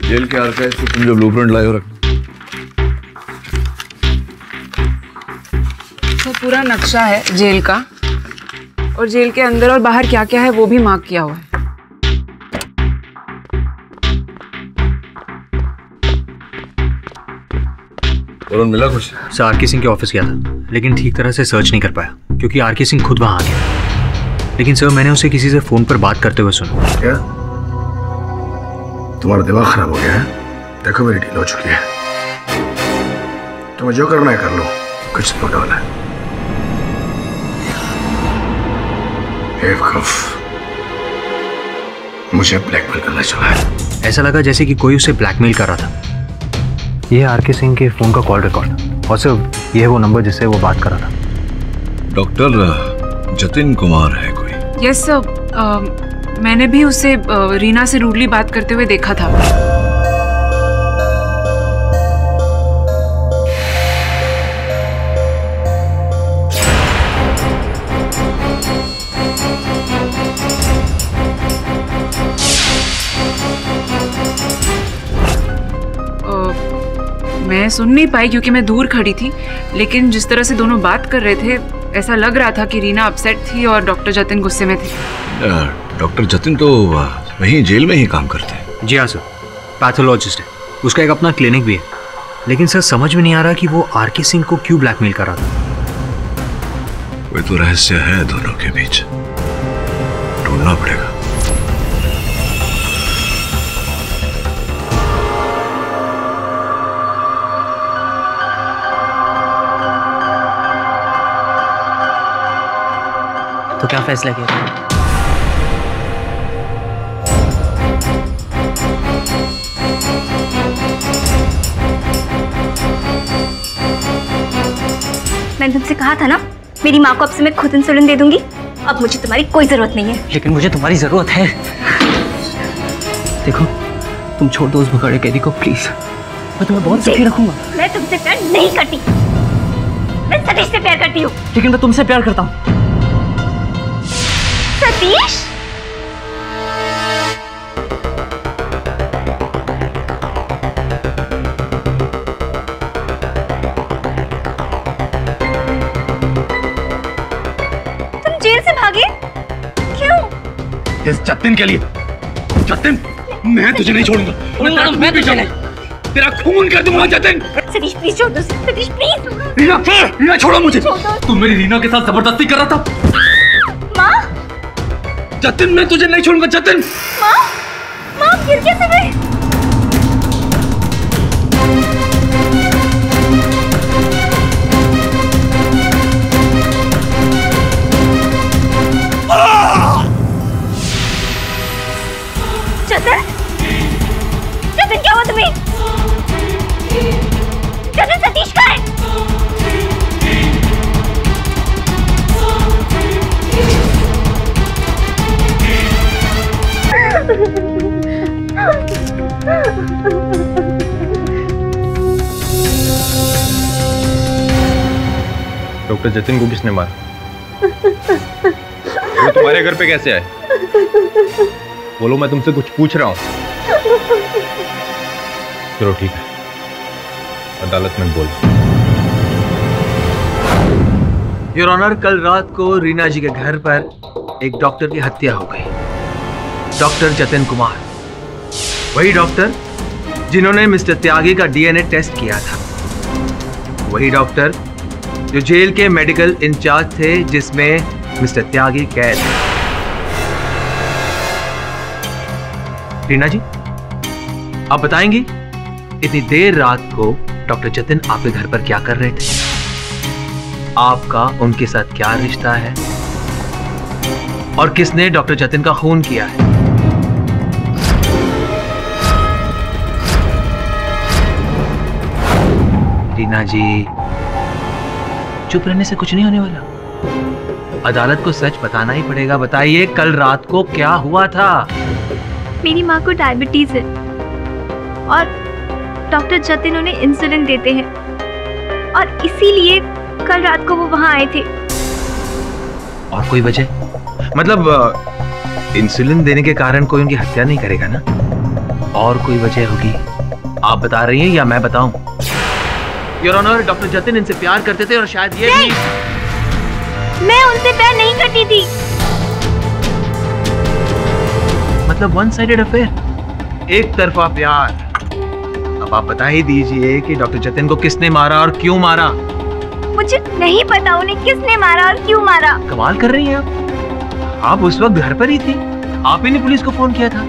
जेल के आर्काइव से तुम जो ब्लूप्रिंट लाए हो रखना। पूरा नक्शा है जेल का, और जेल के अंदर और बाहर क्या क्या है वो भी मार्क किया हुआ है। और मिला कुछ? सर आरके सिंह के ऑफिस गया था, लेकिन ठीक तरह से सर्च नहीं कर पाया क्योंकि आरके सिंह खुद वहां आ गया। लेकिन सर मैंने उसे किसी से फोन पर बात करते हुए सुना। क्या तुम्हारा दिमाग खराब हो गया है? देखो मेरी डील हो चुकी है, तुम्हें जो करना है कर लो, कुछ नहीं होने वाला है। बेवकूफ, मुझे ब्लैकमेल करना चला है। ऐसा लगा जैसे कि कोई उसे ब्लैकमेल कर रहा था। ये आरके सिंह के फोन का कॉल रिकॉर्ड, और सर ये है वो नंबर जिससे वो बात कर रहा था। डॉक्टर जतिन कुमार है कोई? यस सर, मैंने भी उसे रीना से रूडली बात करते हुए देखा था। मैं सुन नहीं पाई क्योंकि मैं दूर खड़ी थी, लेकिन जिस तरह से दोनों बात कर रहे थे ऐसा लग रहा था कि रीना अपसेट थी और डॉक्टर जतिन गुस्से में थे। डॉक्टर जतिन तो वहीं जेल में ही काम करते हैं। जी हाँ सर, पैथोलॉजिस्ट है, उसका एक अपना क्लिनिक भी है। लेकिन सर समझ में नहीं आ रहा कि वो आरके सिंह को क्यों ब्लैकमेल कर रहा था। कोई तो रहस्य है दोनों के बीच, ढूंढना पड़ेगा। तो क्या फैसला किया? मैंने तुमसे कहा था ना, मेरी माँ को अब से मैं खुद इंसुलिन दे दूंगी। अब मुझे तुम्हारी कोई जरूरत नहीं है। लेकिन मुझे तुम्हारी जरूरत है। देखो, तुम छोड़ दो उस भगाड़े कैदी को प्लीज, मैं तुम्हें बहुत सुखी रखूंगा। मैं तुमसे प्यार नहीं करती, मैं सतीश से प्यार करती हूँ। लेकिन मैं तुमसे प्यार करता हूँ। सतीश, तुम जेल से भागे क्यों? इस जतिन के लिए। जतिन, मैं तुझे नहीं छोड़ूंगा। मैं तुझे नहीं, तेरा खून कर दूंगा जतिन। सतीश प्लीज छोड़ दो, सतीश प्लीज। रीना, रीना छोड़ो मुझे। तुम मेरी रीना के साथ जबरदस्ती कर रहा था। माँ, जतिन मैं तुझे नहीं छोड़ूंगा जतिन। माँ, माँ गिर कैसे गए? जतिन, जतिन क्या हुआ तुम्हें? जतिन, सतीश कहाँ है? डॉक्टर जतिन को किसने मारा? वो तुम्हारे घर पे कैसे आए? बोलो, मैं तुमसे कुछ पूछ रहा हूँ। चलो ठीक है, अदालत में बोल। योर ऑनर, कल रात को रीना जी के घर पर एक डॉक्टर की हत्या हो गई। डॉक्टर जतिन कुमार, वही डॉक्टर जिन्होंने मिस्टर त्यागी का डीएनए टेस्ट किया था, वही डॉक्टर जो जेल के मेडिकल इंचार्ज थे जिसमें मिस्टर त्यागी कैद थे। रीना जी, आप बताएंगी इतनी देर रात को डॉक्टर जतिन आपके घर पर क्या कर रहे थे? आपका उनके साथ क्या रिश्ता है? और किसने डॉक्टर जतिन का खून किया है? रीना जी, चुप रहने से कुछ नहीं होने वाला। अदालत को सच बताना ही पड़ेगा। बताइए, कल रात को क्या हुआ था? मेरी माँ को डायबिटीज है और डॉक्टर जतिन उन्हें इंसुलिन देते हैं और इसीलिए कल रात को वो वहाँ आए थे। और कोई वजह? मतलब इंसुलिन देने के कारण कोई उनकी हत्या नहीं करेगा ना? और कोई वजह होगी? आप बता रही हैं या मैं बताऊं? योर ऑनर, डॉक्टर जतिन इनसे प्यार करते थे और शायद ये भी। मैं उनसे प्यार नहीं करती थी। मतलब वन साइडेड अफेयर, एक तरफा प्यार। अब आप बता ही दीजिए कि डॉक्टर जतिन को किसने मारा और क्यों मारा? मुझे नहीं पता उन्हें किसने मारा और क्यों मारा। कमाल कर रही हैं आप उस वक्त घर पर ही थी। आप ही ने पुलिस को फोन किया था।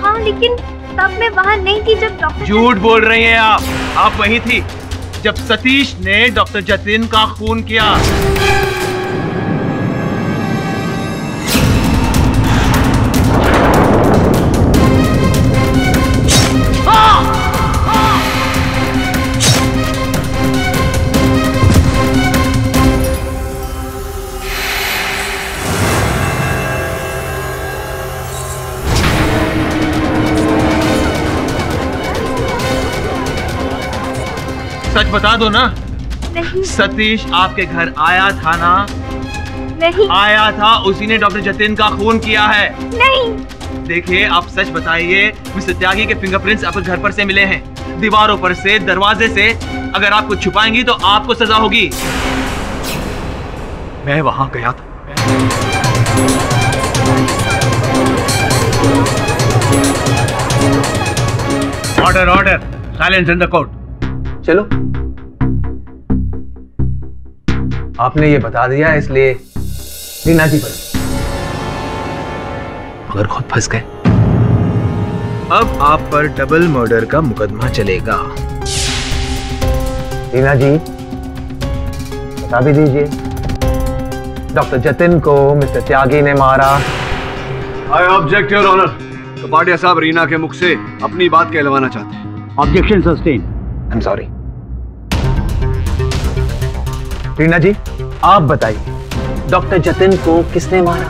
हाँ, लेकिन तब मैं वहाँ नहीं थी जब डॉक्टर। झूठ बोल रही हैं आप वहीं थी जब सतीश ने डॉक्टर जतिन का खून किया। सच बता दो ना। नहीं। सतीश आपके घर आया था ना? नहीं। आया था, उसी ने डॉक्टर जतिन का खून किया है। नहीं। देखिए, आप सच बताइए। मिस्टर त्यागी के फिंगरप्रिंट्स आपके घर पर से मिले हैं, दीवारों पर से, दरवाजे से। अगर आप कुछ छुपाएंगी तो आपको सजा होगी। मैं वहां गया था। Order order, silence in the court. चलो, आपने ये बता दिया इसलिए रीना जी पर मगर खुद फंस गए। अब आप पर डबल मर्डर का मुकदमा चलेगा। रीना जी, बता भी दीजिए, डॉक्टर जतिन को मिस्टर त्यागी ने मारा। I object your honour. Kapadia साहब रीना के मुख से अपनी बात कहलवाना चाहते हैं। Objection sustain. I am sorry. Reena ji, आप बताइए, डॉक्टर जतिन को किसने मारा?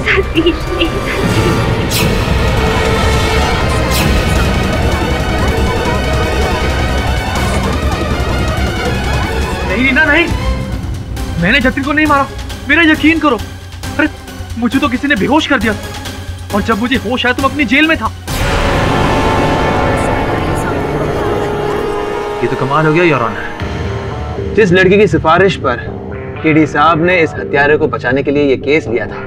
सतीश ने। नहीं रीना, नहीं, मैंने जतिन को नहीं मारा। मेरा यकीन करो। अरे मुझे तो किसी ने बेहोश कर दिया और जब मुझे होश आया तो मैं अपनी जेल में था। ये तो कमाल हो गया योर ऑनर। जिस लड़की की सिफारिश पर केडी साहब ने इस हत्यारे को बचाने के लिए ये केस लिया था,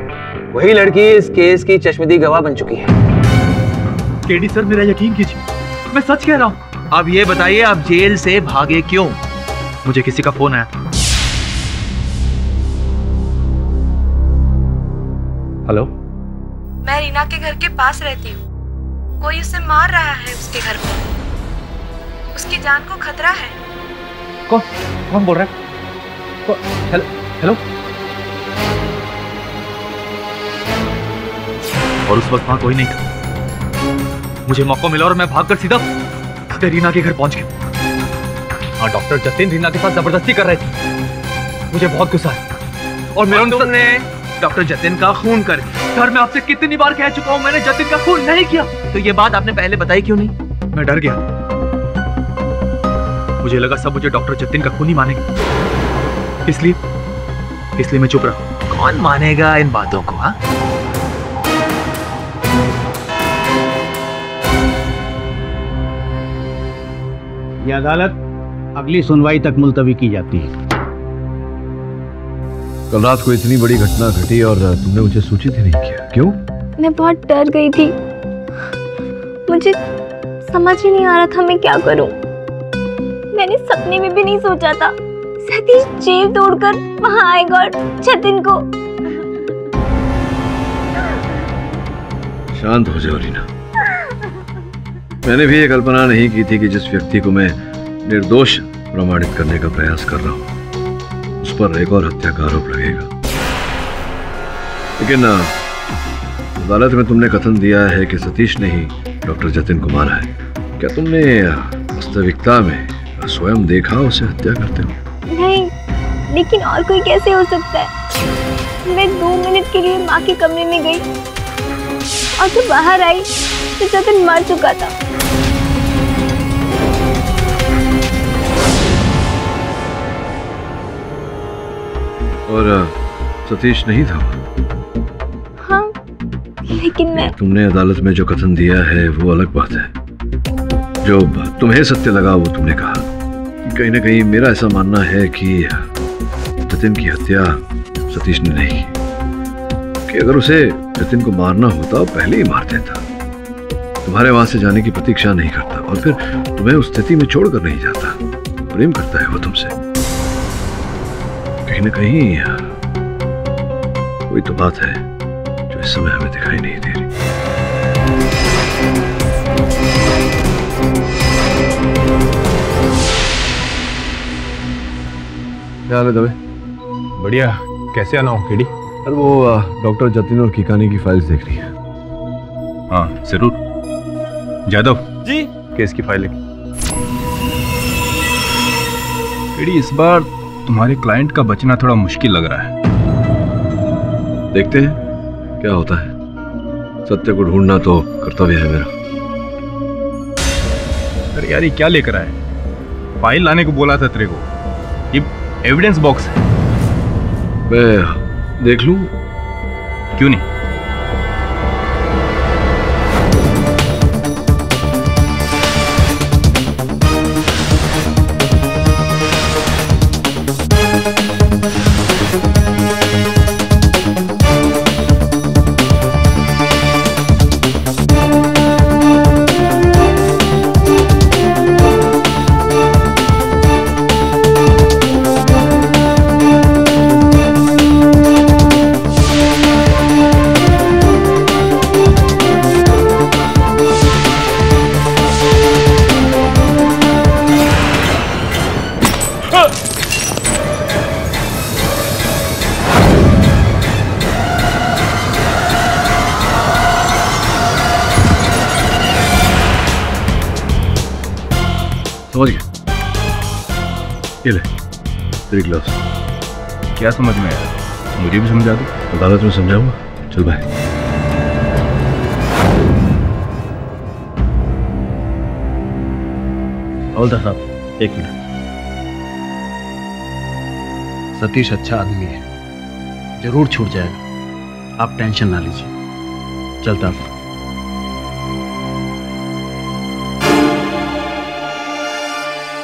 वही लड़की इस केस की चश्मदीद गवाह बन चुकी है। केडी सर, मेरा यकीन कीजिए, मैं सच कह रहा हूँ। अब ये बताइए, आप जेल से भागे क्यों? मुझे किसी का फोन आया था। हेलो, मैं रीना के घर के पास रहती हूँ। कोई उसे मार रहा है उसके घर पर। उसकी जान को खतरा है। कौन बोल रहा है? Hello hello. और उस वक्त वहां कोई नहीं था। मुझे मौका मिला और मैं भागकर सीधा रीना के घर पहुंच गया। हाँ, डॉक्टर जतिन रीना के साथ जबरदस्ती कर रहे थे। मुझे बहुत गुस्सा है और मेरा तुमने डॉक्टर जतिन का खून कर दिया। सर, मैं आपसे कितनी बार कह चुका हूं, मैंने जतिन का खून नहीं किया। तो ये बात आपने पहले बताई क्यों नहीं? मैं डर गया। मुझे लगा सब मुझे डॉक्टर जतिन का खून ही मानेंगे, इसलिए मैं चुप रहा। कौन मानेगा इन बातों को? हाँ, यह अदालत अगली सुनवाई तक मुलतवी की जाती है। कल रात को इतनी बड़ी घटना घटी और तुमने मुझे सूचित ही नहीं किया, क्यों? मैं बहुत डर गई थी। मुझे समझ ही नहीं आ रहा था मैं क्या करूं। मैंने सपने में भी नहीं सोचा था सतीश जेल तोड़कर वहां आएगा और जतिन को। शांत हो जाओ रीना, मैंने भी ये कल्पना नहीं की थी कि जिस व्यक्ति को मैं निर्दोष प्रमाणित करने का प्रयास कर रहा हूं उस पर एक और हत्या का आरोप लगेगा। लेकिन अदालत में तुमने कथन दिया है कि सतीश ने ही डॉक्टर जतिन को मारा है। क्या तुमने वास्तविकता में स्वयं देखा उसे हत्या करते हो? नहीं, लेकिन और कोई कैसे हो सकता है? मैं 2 मिनट के लिए माँ के कमरे में गई और जब बाहर आई तो जतिन मर चुका था। और सतीश नहीं था? हाँ, लेकिन मैं... तुमने अदालत में जो कथन दिया है वो अलग बात है। जो तुम्हें सत्य लगा वो तुमने कहा। कहीं ना कहीं मेरा ऐसा मानना है कि जतिन की हत्या सतीश ने नहीं की, कि अगर उसे जतिन को मारना होता पहले ही मार देता। तुम्हारे वहां से जाने की प्रतीक्षा नहीं करता और फिर तुम्हें उस स्थिति में छोड़कर नहीं जाता। प्रेम करता है वो तुमसे। कहीं ना कहीं कोई तो बात है जो इस समय हमें दिखाई नहीं दे रही। क्या हाल है दवे? बढ़िया। कैसे आना हो केडी? अरे वो डॉक्टर जतिन और किकानी की फाइल्स देख रही है। हाँ जरूर। जादव जी, केस की फाइल केडी, इस बार तुम्हारे क्लाइंट का बचना थोड़ा मुश्किल लग रहा है। देखते हैं क्या होता है। सत्य को ढूंढना तो कर्तव्य है मेरा। अरे यार ये क्या लेकर आए? फाइल लाने को बोला था तेरे को। ये एविडेंस बॉक्स है। मैं देख लूं? क्यों नहीं? समझ गया। ये ले तेरी ग्लव्स। क्या समझ में आया? मुझे भी समझा दो। अदालत में समझाऊंगा। चल भाई। हवलदार साहब 1 मिनट। सतीश अच्छा आदमी है, जरूर छूट जाएगा। आप टेंशन ना लीजिए। चलता हूं।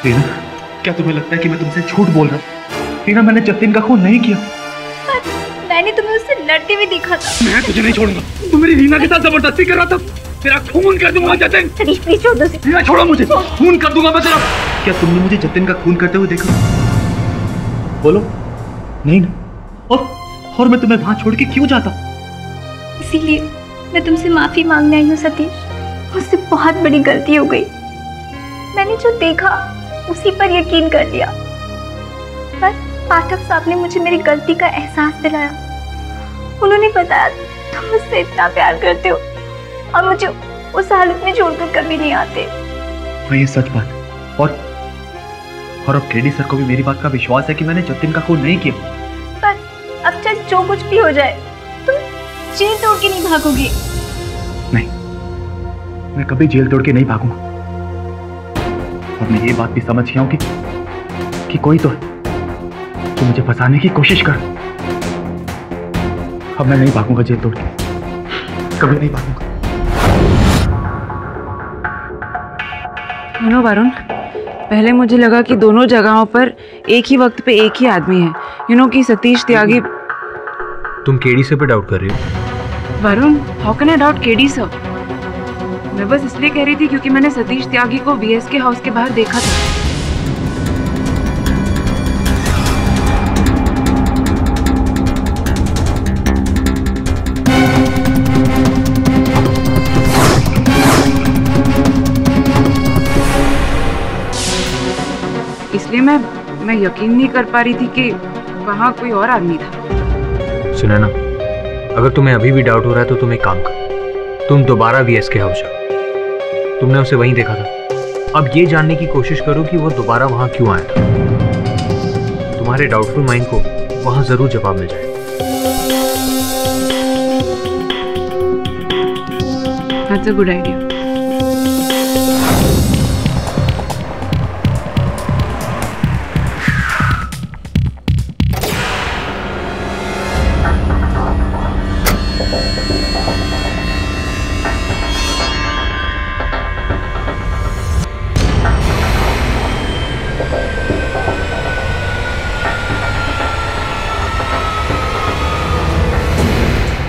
रीना, क्या तुम्हें लगता है कि मैं तुमसे झूठ बोल रहा हूँ? रीना, मैंने जतिन का खून नहीं किया। मैंने तुम्हें उससे लड़ते हुए देखा था। मैं तुझे नहीं छोड़ूंगा। तू मेरी रीना के साथ जबरदस्ती कर रहा था। तेरा खून कर दूंगा जतिन। सतीश प्लीज छोड़ दो। रीना छोड़ो मुझे। खून कर दूंगा मैं तेरा। क्या तुमने मुझे जतिन का खून करते हुए देखा? बोलो। नहीं ना। और मैं तुम्हें वहां छोड़ के क्यों जाता? इसीलिए मैं तुमसे माफी मांगने आई हूँ सतीश। मुझसे बहुत बड़ी गलती हो गई। मैंने जो देखा उसी पर यकीन कर लिया। पर पाठक साहब ने मुझे मेरी गलती का एहसास दिलाया। उन्होंने बताया तुम मुझसे इतना प्यार करते हो और मुझे उस हालत में छोड़कर कभी नहीं आते। हाँ, ये सच बात। और अब केडी सर को भी मेरी बात का विश्वास है कि मैंने जतिन का खून नहीं किया। पर अब चाहे जो कुछ भी हो जाए तुम जेल तोड़ के नहीं भागोगे। नहीं, मैं कभी जेल तोड़ के नहीं भागूंगा। और मैं ये बात भी समझ गया हूं कि कोई तो है जो मुझे फंसाने की कोशिश कर। अब मैं नहीं भागूंगा जेल तोड़ के, कभी नहीं भागूंगा। वरुण, पहले मुझे लगा कि दोनों जगहों पर एक ही वक्त पे एक ही आदमी है। कि सतीश त्यागी। तुम केडी से पे डाउट कर रही हो? Varun, how can I doubt KD sir? मैं बस इसलिए कह रही थी क्योंकि मैंने सतीश त्यागी को बीएसके हाउस के बाहर देखा था। मैं यकीन नहीं कर पा रही थी कि वहाँ कोई और आदमी था। सुनैना, अगर तुम्हें अभी भी डाउट हो रहा है तो तुम एक काम करो, तुम दोबारा VS के हाउस जाओ। तुमने उसे वहीं देखा था, अब ये जानने की कोशिश करो कि वो दोबारा वहां क्यों आया था। तुम्हारे डाउटफुल माइंड को वहां जरूर जवाब मिल जाएगा। That's a good idea.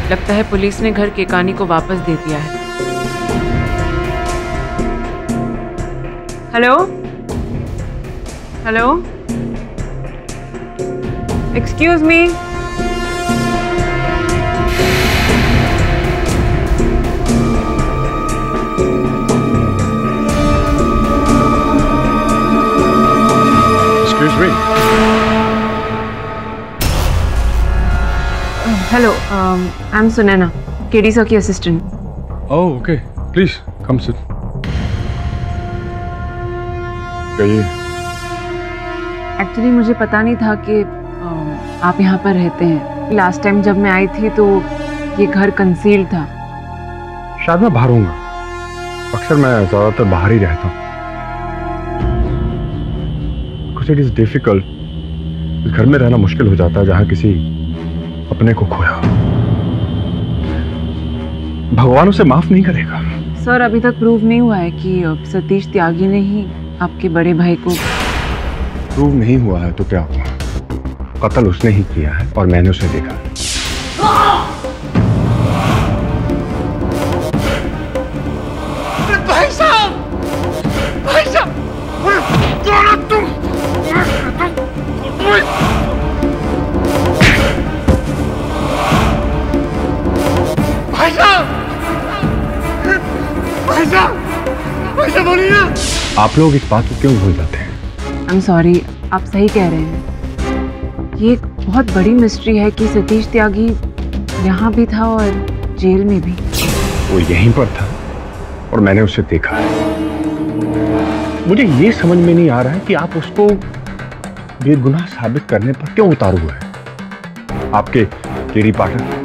लगता है पुलिस ने घर केकानी को वापस दे दिया है। Hello hello, excuse me. Excuse me. Hello, I am Sunaina, K D sir की assistant. Oh okay, please come sit. कहिए। एक्चुअली मुझे पता नहीं था कि आप यहाँ पर रहते हैं। लास्ट टाइम जब मैं आई थी तो ये घर कंसील्ड था। शायद मैं बाहर हूँगा, अक्सर मैं ज़्यादातर बाहर ही रहता हूँ। कुछ इट इज़ डिफिकल्ट, इस घर में रहना मुश्किल हो जाता है जहाँ किसी अपने को खोया। भगवान उसे माफ नहीं करेगा। सर, अभी तक प्रूव नहीं हुआ है कि सतीश त्यागी ने ही आपके बड़े भाई को। प्रूव नहीं हुआ है तो क्या हुआ? कत्ल उसने ही किया है और मैंने उसे देखा। भाई साहब, भाई साहब, कौन हो तुम? भाई साहब, भाई साहब, भाई साहब बोलिए ना। आप लोग इस बात को क्यों भूल जाते हैं? आई एम सॉरी, आप सही कह रहे हैं। ये एक बहुत बड़ी मिस्ट्री है कि सतीश त्यागी यहाँ भी था और जेल में भी। वो यहीं पर था और मैंने उसे देखा है। मुझे ये समझ में नहीं आ रहा है कि आप उसको बेगुनाह साबित करने पर क्यों उतारू हुए हैं। आपके केडी पार्टनर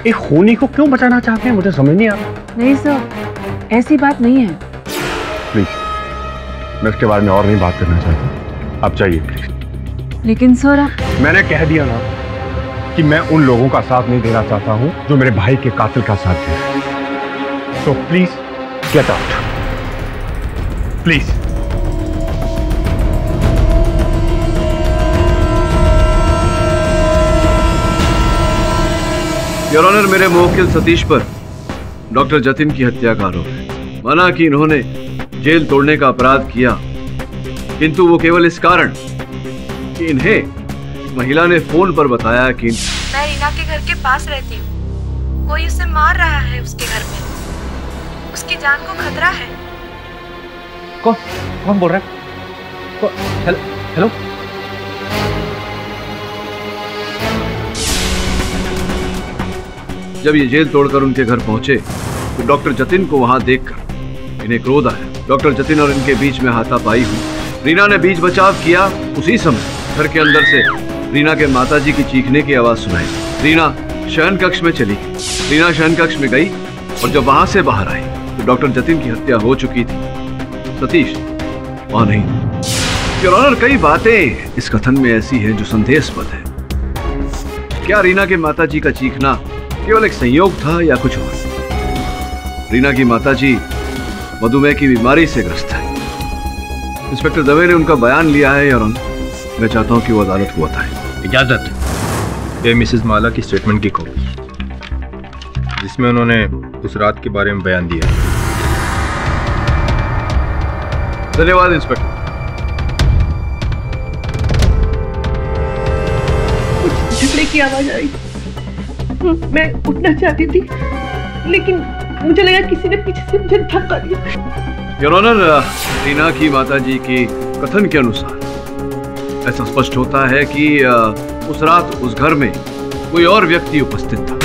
एक खूनी को क्यों बचाना चाहते हैं, मुझे समझ नहीं आ रहा। नहीं सर, ऐसी बात नहीं है। प्लीज, मैं इसके बारे में और नहीं बात करना चाहता, आप जाइए प्लीज। लेकिन सर मैंने कह दिया ना कि मैं उन लोगों का साथ नहीं देना चाहता हूं जो मेरे भाई के कातिल का साथ दे रहे हैं। तो please get out, please. Your honour, मेरे मुवक्किल सतीश पर डॉक्टर जतिन की हत्या का आरोप है। माना कि इन्होंने जेल तोड़ने का अपराध किया, किंतु वो केवल इस कारण कि इन्हें महिला ने फोन पर बताया कि मैं रीना के घर के पास रहती हूँ, कोई उसे मार रहा है उसके घर में, उसकी जान को खतरा है। कौन बोल रहा है? हेलो, जब ये जेल तोड़कर उनके घर पहुंचे तो डॉक्टर जतिन को वहां देखकर इन्हें क्रोध आया। डॉक्टर जतिन और इनके बीच में हाथापाई हुई। रीना ने बीच बचाव किया। उसी समय घर के अंदर से रीना के माताजी की चीखने की आवाज सुनाई। रीना शयन कक्ष में चली गई। रीना शयन कक्ष में गई और जब वहां से बाहर आई तो डॉक्टर जतिन की हत्या हो चुकी थी। सतीश वहां नहीं। योर ऑनर, कई बातें इस कथन में ऐसी हैं जो संदेहास्पद है। क्या रीना के माताजी का चीखना केवल एक संयोग था या कुछ और? रीना की माताजी मधुमेह की बीमारी से ग्रस्त है। इंस्पेक्टर दवे ने उनका बयान लिया है और मैं चाहता हूं कि वो अदालत को बताएं। इजाजत। ये मिसेस माला की स्टेटमेंट की कॉपी, जिसमें उन्होंने उस रात के बारे में बयान दिया। धन्यवाद इंस्पेक्टर। कुछ झगड़े की आवाज आई। मैं उठना चाहती थी लेकिन मुझे लगा किसी ने पीछे से मुझे धक्का दिया। योर ऑनर, रीना की माताजी के कथन के अनुसार ऐसा स्पष्ट होता है कि उस रात उस घर में कोई और व्यक्ति उपस्थित था।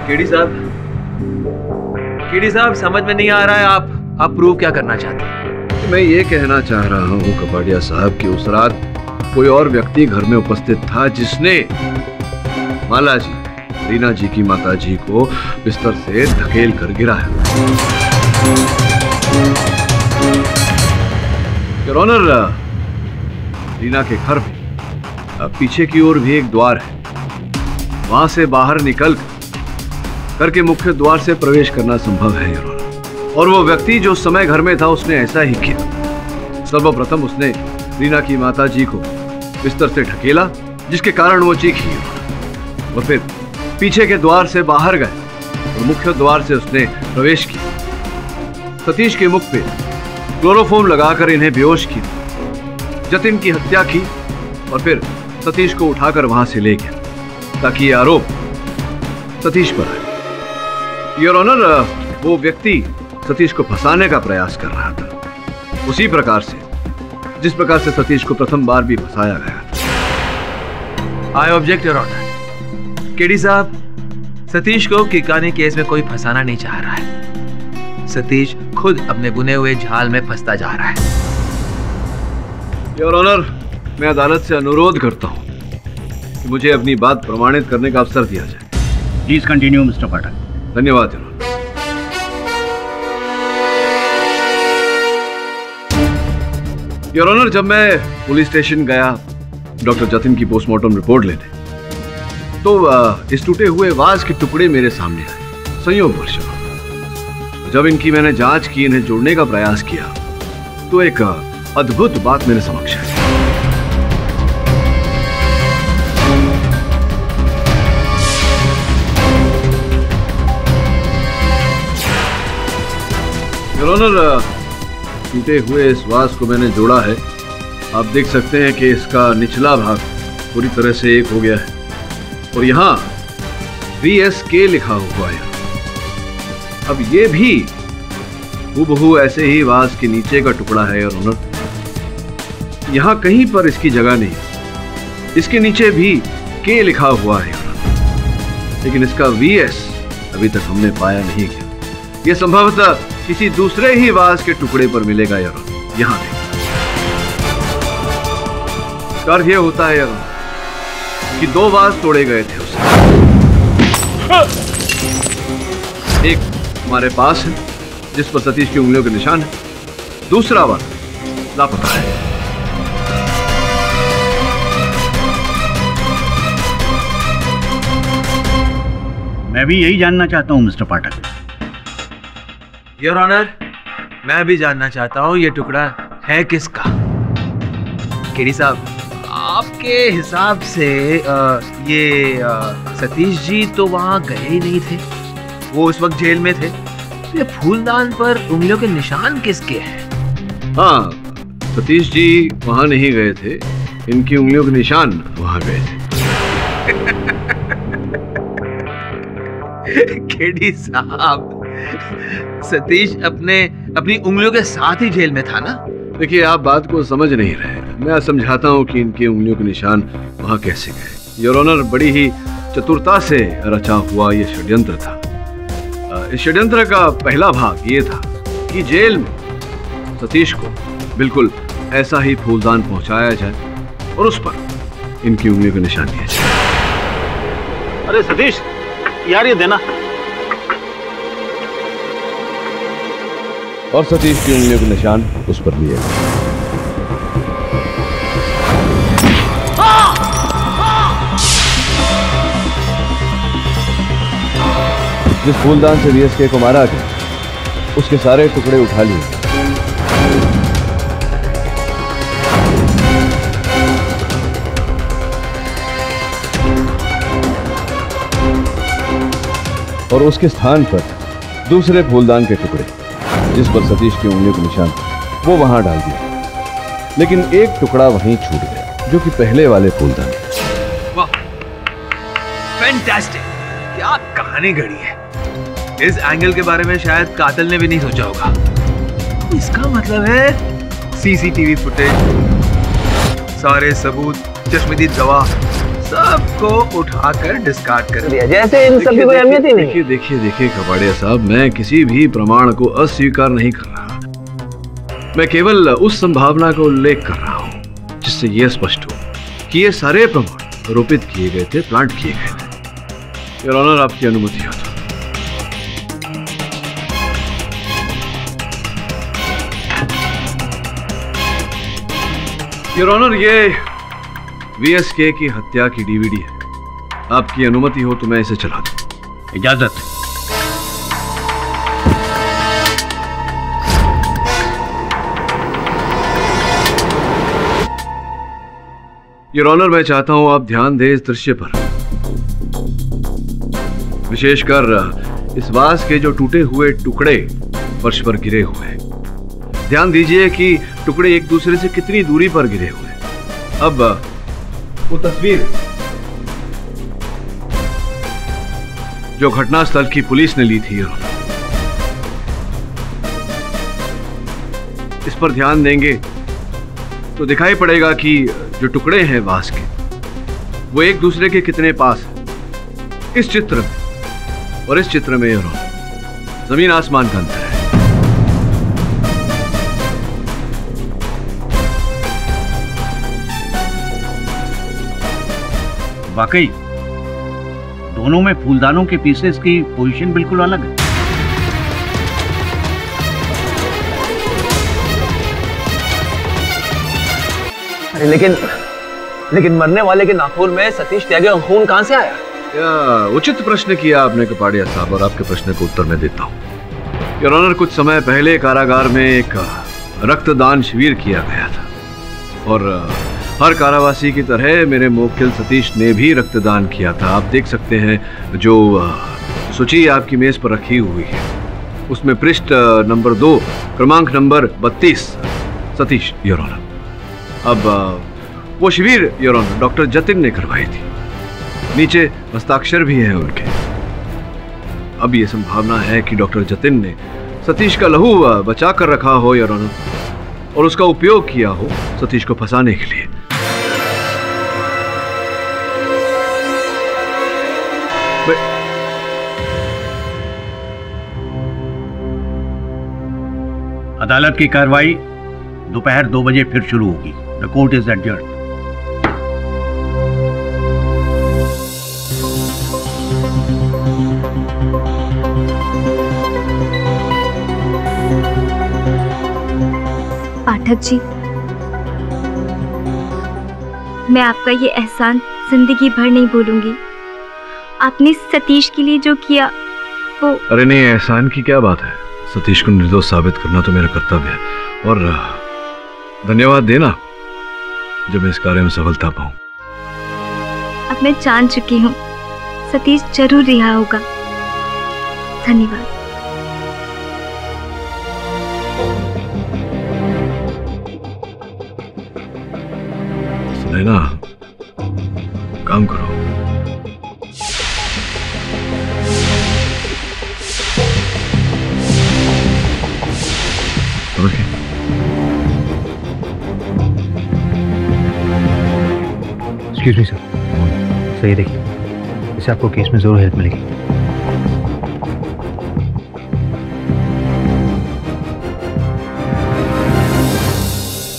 केडी साहब समझ में नहीं आ रहा है, आप प्रूव क्या करना चाहते हैं? मैं ये कहना चाह रहा हूँ कपाड़िया साहब कि उस रात कोई और व्यक्ति घर में उपस्थित था जिसने माला जी, रीना जी की माता जी को बिस्तर से धकेल कर गिराया। योर ऑनर, रीना के घर में पीछे की ओर भी एक द्वार है। वहां से बाहर निकल घर के मुख्य द्वार से प्रवेश करना संभव है योर ऑनर। और वो व्यक्ति जो उस समय घर में था उसने ऐसा ही किया। सर्वप्रथम उसने रीना की माता जी को बिस्तर से ढकेला, जिसके कारण वो चीखी, और फिर पीछे के द्वार से बाहर गए और मुख्य द्वार से उसने प्रवेश किया। सतीश के मुख पे क्लोरोफॉर्म लगाकर इन्हें बेहोश किया, जतिन की हत्या की और फिर सतीश को उठाकर वहां से ले गया ताकि ये आरोप सतीश पर आए। योर ऑनर, वो व्यक्ति सतीश को फंसाने का प्रयास कर रहा था, उसी प्रकार से जिस प्रकार से सतीश को प्रथम बार भी फंसाया गया था। I object your honour. KD साहब, सतीश को किकानी केस में कोई फंसाना नहीं चाह रहा है। सतीश खुद अपने बुने हुए जाल में फंसता जा रहा है। योर ऑनर, मैं अदालत से अनुरोध करता हूं कि मुझे अपनी बात प्रमाणित करने का अवसर दिया जाए। प्लीज कंटिन्यू मिस्टर पाठक। धन्यवाद योर ऑनर। योर ऑनर, जब मैं पुलिस स्टेशन गया डॉक्टर जतिन की पोस्टमार्टम रिपोर्ट लेने, तो इस टूटे हुए वाज के टुकड़े मेरे सामने आए। संयोगवश जब इनकी मैंने जांच की, इन्हें जोड़ने का प्रयास किया, तो एक अद्भुत बात मेरे समक्ष आई। योर ऑनर, टूटे हुए इस वाज को मैंने जोड़ा है। आप देख सकते हैं कि इसका निचला भाग पूरी तरह से एक हो गया है और यहाँ VSK लिखा हुआ है। अब ये भी हूबहू ऐसे ही वाज के नीचे का टुकड़ा है योर ऑनर। यहाँ कहीं पर इसकी जगह नहीं। इसके नीचे भी K लिखा हुआ है योर ऑनर, लेकिन इसका VS अभी तक हमने पाया नहीं गया। यह संभवतः किसी दूसरे ही वाज के टुकड़े पर मिलेगा योर ऑनर। यहाँ देखिए, कार्य यह होता है योर ऑनर कि 2 वाज तोड़े गए थे उसे। एक हमारे पास है जिस पर सतीश की उंगलियों के निशान है, दूसरा वाज लापता है। मैं भी यही जानना चाहता हूं मिस्टर पाठक। योर ऑनर, मैं भी जानना चाहता हूं ये टुकड़ा है किसका। केडी साहब, आपके हिसाब से ये सतीश जी तो वहां गए ही नहीं थे, वो उस वक्त जेल में थे। तो ये फूलदान पर उंगलियों के निशान किसके हैं? हाँ, सतीश जी वहां नहीं गए थे, इनकी उंगलियों के निशान वहां गए थे। केडी साहब, सतीश अपनी उंगलियों के साथ ही जेल में था ना? देखिए, आप बात को समझ नहीं रहे। मैं समझाता हूँ कि इनकी उंगलियों के निशान वहां कैसे गए। योर ऑनर, बड़ी ही चतुरता से रचा हुआ ये षड्यंत्र था। इस षड्यंत्र का पहला भाग ये था कि जेल में सतीश को बिल्कुल ऐसा ही फूलदान पहुंचाया जाए और उस पर इनकी उंगलियों के निशान दिए जाए। अरे सतीश यार, ये देना। और सतीश की उंगलियों के निशान उस पर लिए गए। जिस फूलदान से VSK को मारा गया, उसके सारे टुकड़े उठा लिए और उसके स्थान पर दूसरे फूलदान के टुकड़े जिस पर सतीश की उंगलियों के निशान वो वहां डाल दिया, लेकिन एक टुकड़ा वहीं छूट गया जो कि पहले वाले फूलदान। वाह, फैंटास्टिक! क्या कहानी गढ़ी है। इस एंगल के बारे में शायद कातिल ने भी नहीं सोचा होगा। इसका मतलब है CCTV फुटेज सारे सबूत, चश्मदीद गवाह सबको उठाकर डिस्कार्ड कर दिया, जैसे इन सब की कोई अहमियत ही नहीं। देखिए देखिए देखिए कपाड़िया साहब, मैं किसी भी प्रमाण को अस्वीकार नहीं कर रहा। मैं केवल उस संभावना का उल्लेख कर रहा हूं जिससे यह स्पष्ट हो कि ये सारे प्रमाण रोपित किए गए थे, प्लांट किए गए थे। योर ऑनर, आपकी अनुमति हो तो। योर ऑनर, ये वीएसके की हत्या की डीवीडी है। आपकी अनुमति हो तो मैं इसे चला दूं। इजाजत। योर ऑनर, मैं चाहता हूं आप ध्यान दें इस दृश्य पर, विशेषकर इस वास के जो टूटे हुए टुकड़े फर्श पर गिरे हुए हैं। ध्यान दीजिए कि टुकड़े एक दूसरे से कितनी दूरी पर गिरे हुए हैं। अब वो तस्वीर जो घटनास्थल की पुलिस ने ली थी, इस पर ध्यान देंगे तो दिखाई पड़ेगा कि जो टुकड़े हैं वास के, वो एक दूसरे के कितने पास है। इस चित्र में और इस चित्र में जमीन आसमान का अंतर है। वाकई दोनों में फूलदानों के पीसेस की पोजीशन बिल्कुल अलग है। अरे लेकिन मरने वाले के नाखून में सतीश त्यागी का खून कहां से आया? उचित प्रश्न किया आपने कपाड़िया साहब, और आपके प्रश्न को उत्तर मैं देता हूं। योर ऑनर, कुछ समय पहले कारागार में एक रक्तदान शिविर किया गया था, और हर कारावासी की तरह मेरे मुवक्किल सतीश ने भी रक्तदान किया था। आप देख सकते हैं जो सूची आपकी मेज पर रखी हुई है, उसमें पृष्ठ नंबर 2 क्रमांक नंबर 32 सतीश, योर ऑनर। अब वो शिविर योर ऑनर डॉक्टर जतिन ने करवाई थी, नीचे हस्ताक्षर भी हैं उनके। अब ये संभावना है कि डॉक्टर जतिन ने सतीश का लहू बचा कर रखा हो योर ऑनर, और उसका उपयोग किया हो सतीश को फंसाने के लिए। अदालत की कार्रवाई दोपहर 2 बजे फिर शुरू होगी। The court is adjourned. Pathak ji, मैं आपका ये एहसान जिंदगी भर नहीं भूलूंगी। आपने सतीश के लिए जो किया वो। अरे नहीं, एहसान की क्या बात है। सतीश को निर्दोष साबित करना तो मेरा कर्तव्य है, और धन्यवाद देना जब मैं इस कार्य में सफलता पाऊं। अब मैं जान चुकी हूँ सतीश जरूर रिहा होगा। धन्यवाद। सुनैना, काम करो। एक्सक्यूज मी सर, सही देखिए, इससे आपको केस में जरूर हेल्प मिलेगी।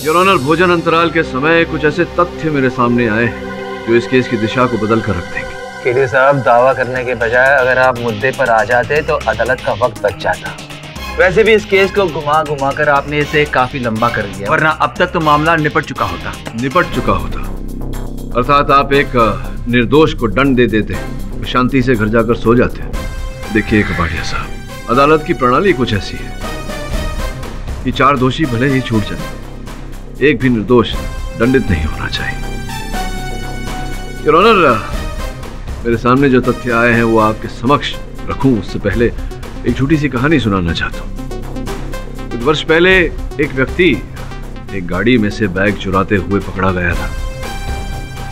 योर ऑनर, भोजन अंतराल के समय कुछ ऐसे तथ्य मेरे सामने आए जो इस केस की दिशा को बदल कर रख देंगे। केडी साहब, दावा करने के बजाय अगर आप मुद्दे पर आ जाते तो अदालत का वक्त बच जाता। वैसे भी इस केस को घुमा घुमा कर आपने इसे काफी लंबा कर दिया, वरना अब तक तो मामला निपट चुका होता। अर्थात आप एक निर्दोष को दंड दे देते, शांति से घर जाकर सो जाते। देखिए कपाड़िया साहब, अदालत की प्रणाली कुछ ऐसी है कि 4 दोषी भले ही छूट जाए, एक भी निर्दोष दंडित नहीं होना चाहिए। योर ऑनर, मेरे सामने जो तथ्य आए हैं वो आपके समक्ष रखूं उससे पहले एक छोटी सी कहानी सुनाना चाहता हूं। कुछ वर्ष पहले एक व्यक्ति एक गाड़ी में से बैग चुराते हुए पकड़ा गया था।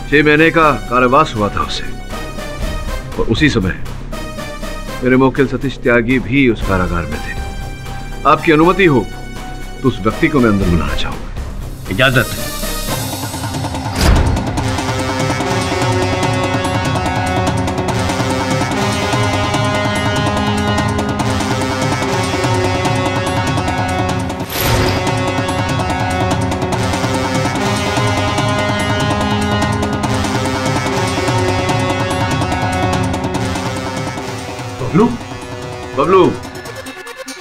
6 महीने का कारावास हुआ था उसे, और उसी समय मेरे मुवक्किल सतीश त्यागी भी उस कारागार में थे। आपकी अनुमति हो तो उस व्यक्ति को मैं अंदर बुलाना चाहूंगा। इजाजत। बबलू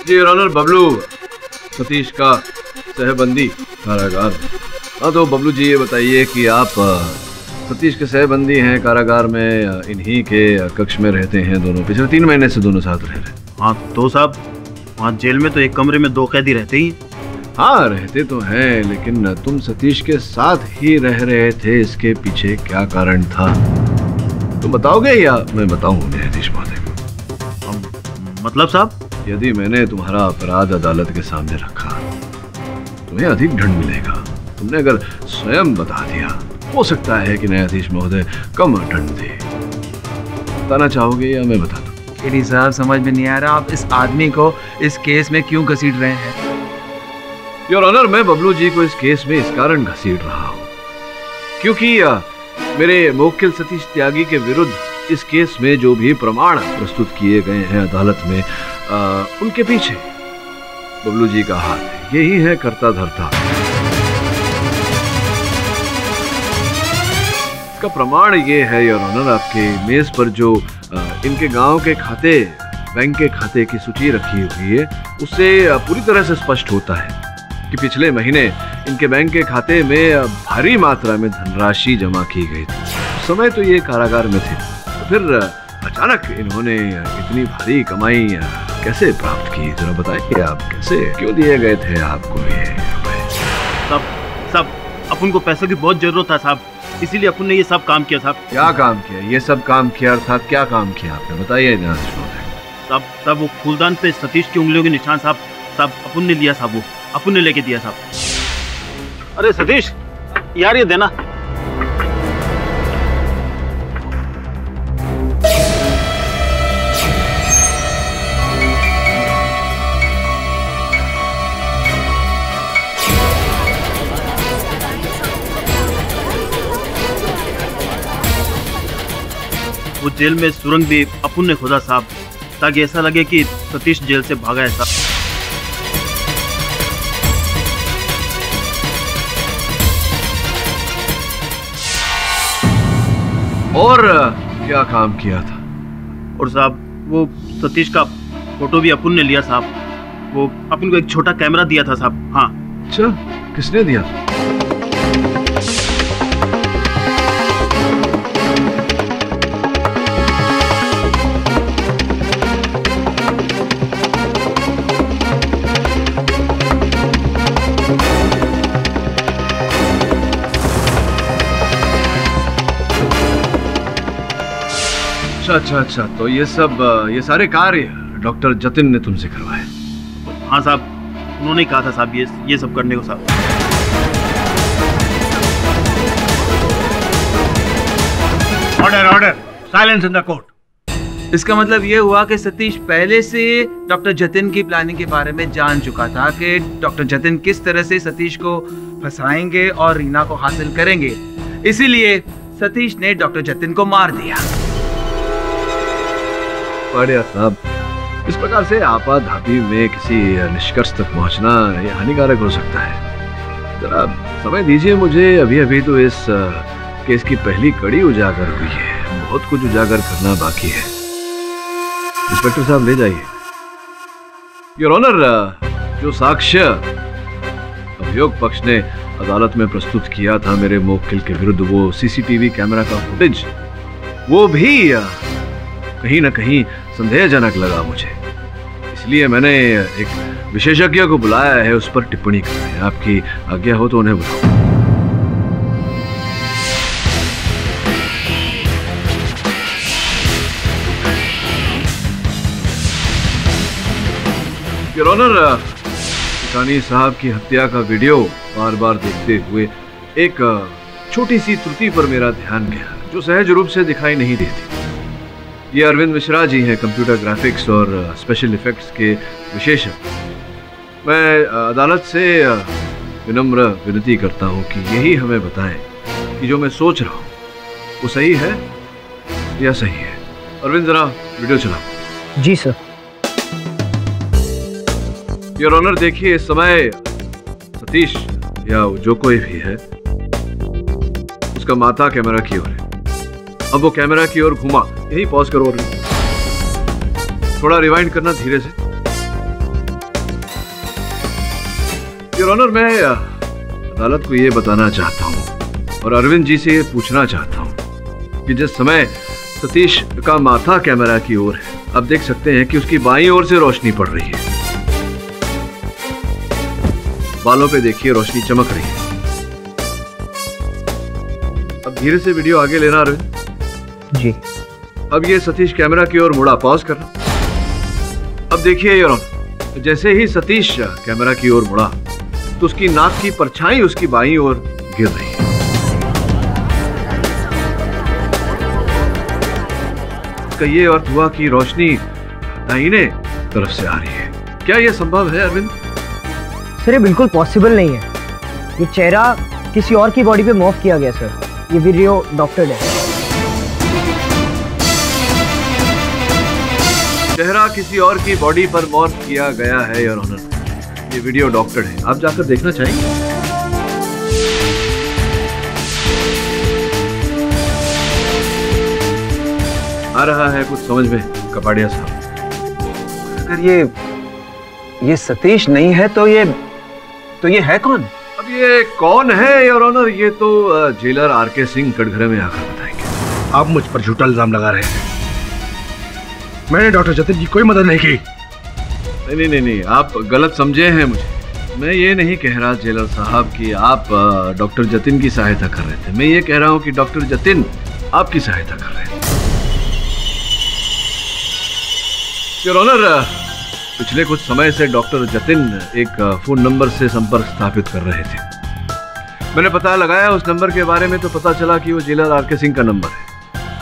जी, योर ऑनर, बबलू सतीश का सहबंदी कारागार। हाँ तो बबलू जी ये बताइए कि आप सतीश के सहबंदी हैं कारागार में, इन्हीं के कक्ष में रहते हैं दोनों, पिछले 3 महीने से दोनों साथ रह रहे हैं। हाँ तो साहब, वहाँ जेल में तो एक कमरे में 2 कैदी रहते ही। हाँ रहते तो हैं, लेकिन तुम सतीश के साथ ही रह रहे थे, इसके पीछे क्या कारण था तुम बताओगे या मैं बताऊं न्यायाधीश महोदय? मतलब साहब, यदि मैंने तुम्हारा अपराध अदालत के सामने रखा तुम्हें अधिक दंड मिलेगा। तुमने अगर स्वयं बता दिया, हो सकता है कि न्यायाधीश महोदय कम दंड दे। बताना चाहोगे या मैं बता दूं? केडी साहब, समझ में नहीं आ रहा आप इस आदमी को इस केस में क्यों घसीट रहे हैं? योर ऑनर, मैं बबलू जी को इस केस में इस कारण घसीट रहा हूँ क्योंकि मेरे मुवक्किल सतीश त्यागी के विरुद्ध इस केस में जो भी प्रमाण प्रस्तुत किए गए हैं अदालत में, उनके पीछे बबलू जी का हाथ है। यही है कर्ता धर्ता। इसका प्रमाण ये है योर ऑनर, आपके मेज पर जो इनके गांव के खाते, बैंक के खाते की सूची रखी हुई है, उससे पूरी तरह से स्पष्ट होता है कि पिछले महीने इनके बैंक के खाते में भारी मात्रा में धनराशि जमा की गई थी। उस समय तो ये कारागार में थे, तो फिर अचानक इन्होंने इतनी भारी कमाई कैसे प्राप्त की? जरा बताइए आप, कैसे, क्यों दिए गए थे आपको ये रुपए? सब अपन को पैसों की बहुत जरूरत था साहब, इसीलिए अपन ने ये सब काम किया साहब। क्या काम किया? ये सब काम किया अर्थात क्या काम किया आपने? बताइए न्यायाधीश महोदय। साहब वो फूलदान पे सतीश की उंगलियों के निशान साहब अपन ने लिया साहब, वो अपन ने लेके दिया साहब। अरे सतीश यार ये देना। वो जेल में सुरंग भी अपन ने खोदा साहब, ताकि ऐसा लगे कि सतीश जेल से भागा है साहब। और क्या काम किया था? और साहब वो सतीश का फोटो भी अपन ने लिया साहब, वो अपन को एक छोटा कैमरा दिया था साहब। हाँ। अच्छा, किसने दिया? अच्छा, तो ये सारे कार्य डॉक्टर जतिन ने तुमसे करवाए? हाँ साहब, उन्होंने कहा था साहब ये सब करने को साहब। Order, silence in the court. इसका मतलब ये हुआ कि सतीश पहले से डॉक्टर जतिन की प्लानिंग के बारे में जान चुका था कि डॉक्टर जतिन किस तरह से सतीश को फंसाएंगे और रीना को हासिल करेंगे, इसीलिए सतीश ने डॉक्टर जतिन को मार दिया। बढ़िया साहब, इस प्रकार से आपाधापी में किसी निष्कर्ष तक पहुंचना ये हानिकारक हो सकता है। जरा समय दीजिए मुझे, अभी तो इस केस की पहली कड़ी उजागर हुई है, बहुत कुछ उजागर करना बाकी है। इंस्पेक्टर साहब ले जाइए। योर ऑनर, जो साक्ष्य अभियोग पक्ष ने अदालत में प्रस्तुत किया था मेरे मुवक्किल के विरुद्ध, वो सीसीटीवी कैमरा का फुटेज, वो भी कहीं न कहीं संदेहजनक लगा मुझे, इसलिए मैंने एक विशेषज्ञ को बुलाया है उस पर टिप्पणी करने। आपकी आज्ञा हो तो उन्हें बुलाओ। योर ऑनर, किसानी साहब की हत्या का वीडियो बार बार देखते हुए एक छोटी सी त्रुटि पर मेरा ध्यान गया, जो सहज रूप से दिखाई नहीं देती। ये अरविंद मिश्रा जी हैं, कंप्यूटर ग्राफिक्स और स्पेशल इफेक्ट्स के विशेषज्ञ। मैं अदालत से विनम्र विनती करता हूं कि यही हमें बताएं कि जो मैं सोच रहा हूं वो सही है या सही है। अरविंद, जरा वीडियो चलाओ। जी सर। योर ऑनर, देखिए इस समय सतीश या जो कोई भी है, उसका माथा कैमरा की ओर है। अब वो कैमरा की ओर घुमा, यही पॉज करो और थोड़ा रिवाइंड करना धीरे से। योर ऑनर, मैं अदालत को ये बताना चाहता हूँ और अरविंद जी से ये पूछना चाहता हूँ कि जिस समय सतीश का माथा कैमरा की ओर है, आप देख सकते हैं कि उसकी बाईं ओर से रोशनी पड़ रही है। बालों पे देखिए रोशनी चमक रही है। अब धीरे से वीडियो आगे लेना अरविंद जी। अब ये सतीश कैमरा की ओर मुड़ा, पॉज करना। अब देखिए योर ऑनर, जैसे ही सतीश कैमरा की ओर मुड़ा तो उसकी नाक की परछाई उसकी बाईं ओर गिर रही है। इसका ये अर्थ हुआ कि रोशनी दाहिने तरफ से आ रही है। क्या यह संभव है अरविंद? सर ये बिल्कुल पॉसिबल नहीं है। ये चेहरा किसी और की बॉडी पे मॉर्फ किया गया सर। ये वीडियो डॉक्टर्ड है। चेहरा किसी और की बॉडी पर मॉर्फ किया गया है योर ऑनर। ये वीडियो डॉक्टर्ड है, आप जाकर देखना चाहेंगे? आ रहा है कुछ समझ में कपाड़िया साहब? अगर ये सतीश नहीं है तो ये है कौन? अब ये कौन है योर ऑनर, ये तो जेलर आरके सिंह कटघरे में आकर बताएंगे। आप मुझ पर झूठा इल्जाम लगा रहे हैं। मैंने डॉक्टर जतिन की कोई मदद नहीं की। नहीं, आप गलत समझे हैं मुझे। मैं ये नहीं कह रहा जेलर साहब कि आप डॉक्टर जतिन की सहायता कर रहे थे। मैं ये कह रहा हूँ कि डॉक्टर जतिन आपकी सहायता कर रहे थे। योर ऑनर, पिछले कुछ समय से डॉक्टर जतिन एक फोन नंबर से संपर्क स्थापित कर रहे थे। मैंने पता लगाया उस नंबर के बारे में तो पता चला कि वो जेलर आरके सिंह का नंबर है।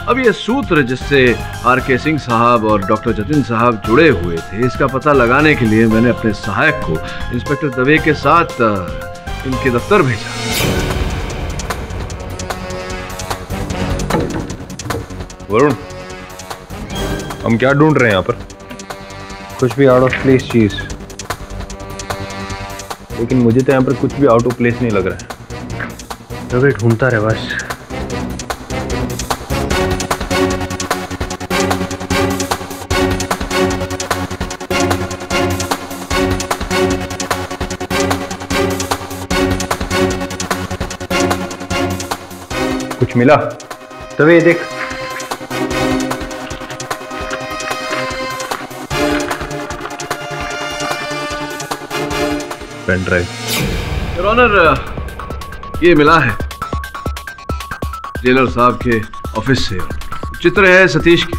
अब ये सूत्र जिससे आरके सिंह साहब और डॉक्टर जतिन साहब जुड़े हुए थे, इसका पता लगाने के लिए मैंने अपने सहायक को इंस्पेक्टर दवे के साथ इनके दफ्तर भेजा। वरुण, हम क्या ढूंढ रहे हैं यहाँ पर? कुछ भी आउट ऑफ प्लेस चीज, लेकिन मुझे तो यहाँ पर कुछ भी आउट ऑफ प्लेस नहीं लग रहा है। तो ढूंढता रहे बस। कुछ मिला? तभी देख। Pen drive. योर ऑनर, ये मिला है जेलर साहब के ऑफिस से। चित्र है सतीश की,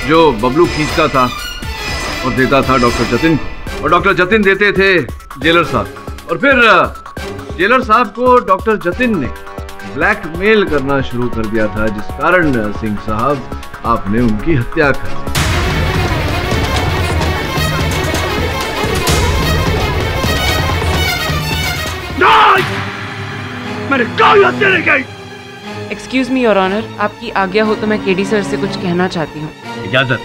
जो बबलू खींचता था और देता था डॉक्टर जतिन, और डॉक्टर जतिन देते थे जेलर साहब। और फिर जेलर साहब को डॉक्टर जतिन ने ब्लैकमेल करना शुरू कर दिया था, जिस कारण सिंह साहब आपने उनकी हत्या कर दी। मैंने कोई हत्या नहीं की। एक्सक्यूज मी योर ऑनर, आपकी आज्ञा हो तो मैं केडी सर से कुछ कहना चाहती हूँ। इजाजत।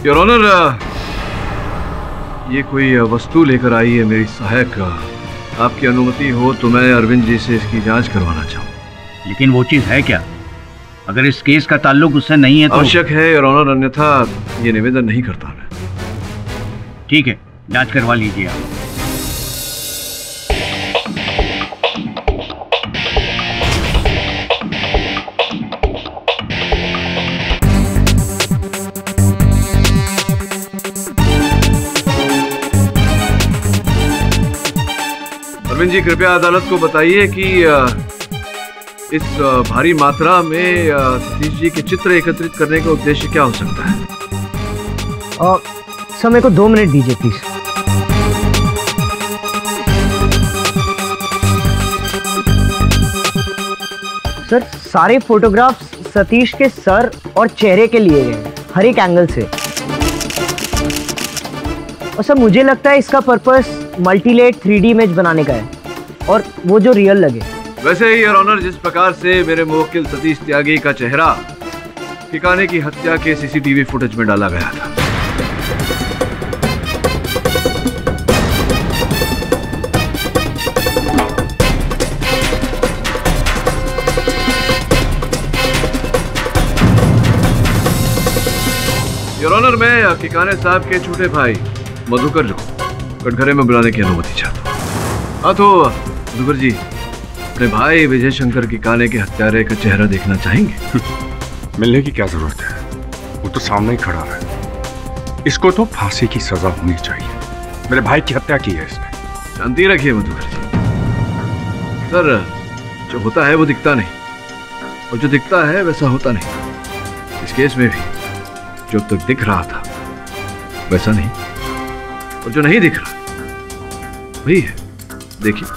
योर ऑनर, ये कोई वस्तु लेकर आई है मेरी सहायक। आपकी अनुमति हो तो मैं अरविंद जी से इसकी जांच करवाना चाहूँ। लेकिन वो चीज है क्या? अगर इस केस का ताल्लुक उससे नहीं है तो आवश्यक है योर ऑनर, अन्यथा ये निवेदन नहीं करता मैं। ठीक है, जांच करवा लीजिए आप। अरविंद जी, कृपया अदालत को बताइए कि इस भारी मात्रा में सतीश जी के चित्र एकत्रित करने का उद्देश्य क्या हो सकता है? सर मेरे को 2 मिनट दीजिए प्लीज। सर सारे फोटोग्राफ्स सतीश के सर और चेहरे के लिए गए हैं, हर एक एंगल से। और सर मुझे लगता है इसका पर्पस मल्टीलेट 3D इमेज बनाने का है, और वो जो रियल लगे। वैसे ही योर ऑनर, जिस प्रकार से मेरे मुवक्किल सतीश त्यागी का चेहरा ठिकाने की हत्या के सीसीटीवी फुटेज में डाला गया था। योर ऑनर, मैं ठिकाने साहब के छोटे भाई मधुकर को कटघरे में बुलाने की अनुमति चाहता हूँ। हाँ तो मधुकर जी, अपने भाई विजय शंकर किकाने के हत्यारे का चेहरा देखना चाहेंगे? मिलने की क्या जरूरत है, वो तो सामने ही खड़ा है। इसको तो फांसी की सजा होनी चाहिए। मेरे भाई की हत्या की है इसने। शांति रखिए मधुकर जी। सर, जो होता है वो दिखता नहीं, और जो दिखता है वैसा होता नहीं। इस केस में भी जो तक दिख रहा था वैसा नहीं, और जो नहीं दिख रहा वही है। देखिए,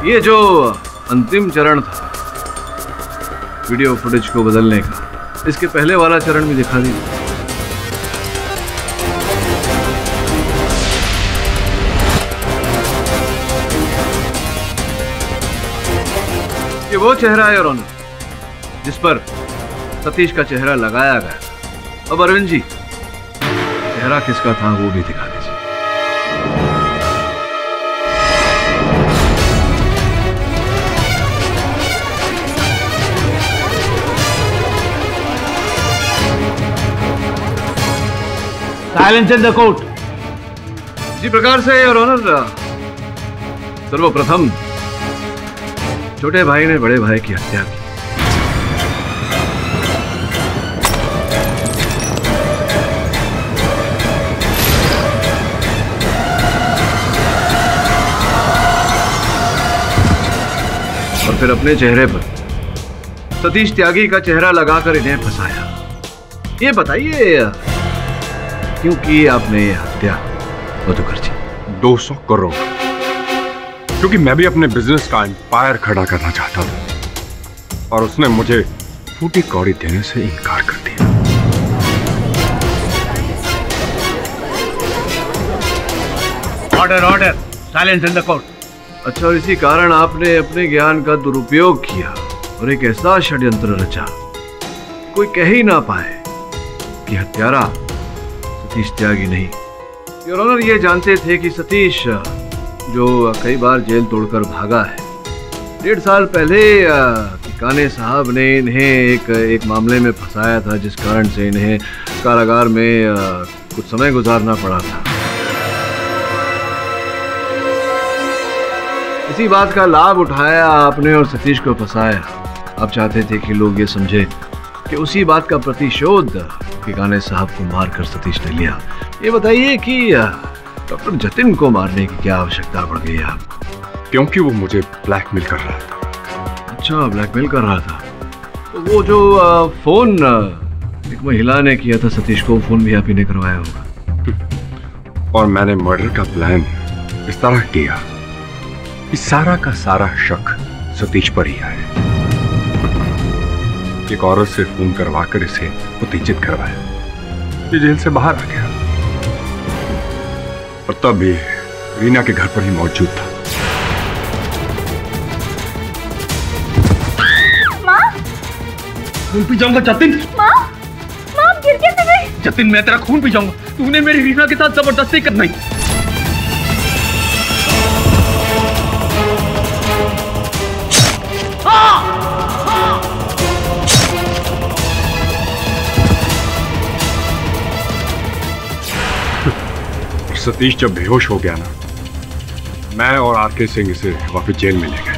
ये जो अंतिम चरण था वीडियो फुटेज को बदलने का, इसके पहले वाला चरण भी दिखा दीजिए। ये वो चेहरा है योर ऑनर जिस पर सतीश का चेहरा लगाया गया। अब अरविंद जी, चेहरा किसका था वो भी दिखा दीजिए। Silence in the court. इसी प्रकार से योर ऑनर, सर्वप्रथम छोटे भाई ने बड़े भाई की हत्या की। और फिर अपने चेहरे पर सतीश त्यागी का चेहरा लगाकर इन्हें फंसाया। ये बताइए, क्यों की आपने ये हत्या मधुकर जी? 200 करोड़, क्योंकि मैं भी अपने बिजनेस का एम्पायर खड़ा करना चाहता था, और उसने मुझे फूटी कौड़ी देने से इनकार कर दिया। Order order, silence in the court. अच्छा, और इसी कारण आपने अपने ज्ञान का दुरुपयोग किया और एक ऐसा षड्यंत्र रचा कोई कह ही ना पाए कि हत्यारा सतीश त्यागी नहीं। योर ऑनर, ये जानते थे कि सतीश, जो कई बार जेल तोड़कर भागा है, 1.5 साल पहले किकाने साहब ने इन्हें एक मामले में फंसाया था, जिस कारण से इन्हें कारागार में कुछ समय गुजारना पड़ा था। इसी बात का लाभ उठाया आपने और सतीश को फंसाया। आप चाहते थे कि लोग ये समझे कि उसी बात का प्रतिशोध किकाने साहब को मारकर सतीश ने लिया। ये बताइए कि डॉक्टर जतिन को मारने की क्या आवश्यकता पड़ गई आपको? क्योंकि वो मुझे ब्लैकमेल कर रहा था। अच्छा, ब्लैकमेल कर रहा था। तो वो जो फोन एक महिला ने किया था सतीश को, फोन भी आप ही ने करवाया होगा। और मैंने मर्डर का प्लान इस तरह किया कि सारा का सारा शक सतीश पर ही है। एक औरत से फोन करवाकर इसे उत्तेजित करवाया। ये जेल से बाहर आ गया, और तब भी रीना के घर पर ही मौजूद था। माँ? खून पी जाऊंगा जतिन। माँ? माँ, गिर कैसे गई? जतिन, मैं तेरा खून पी जाऊंगा। तूने मेरी रीना के साथ जबरदस्ती करना ही। सतीश जब बेहोश हो गया ना, मैं और आरके सिंह इसे वापस जेल में ले गए।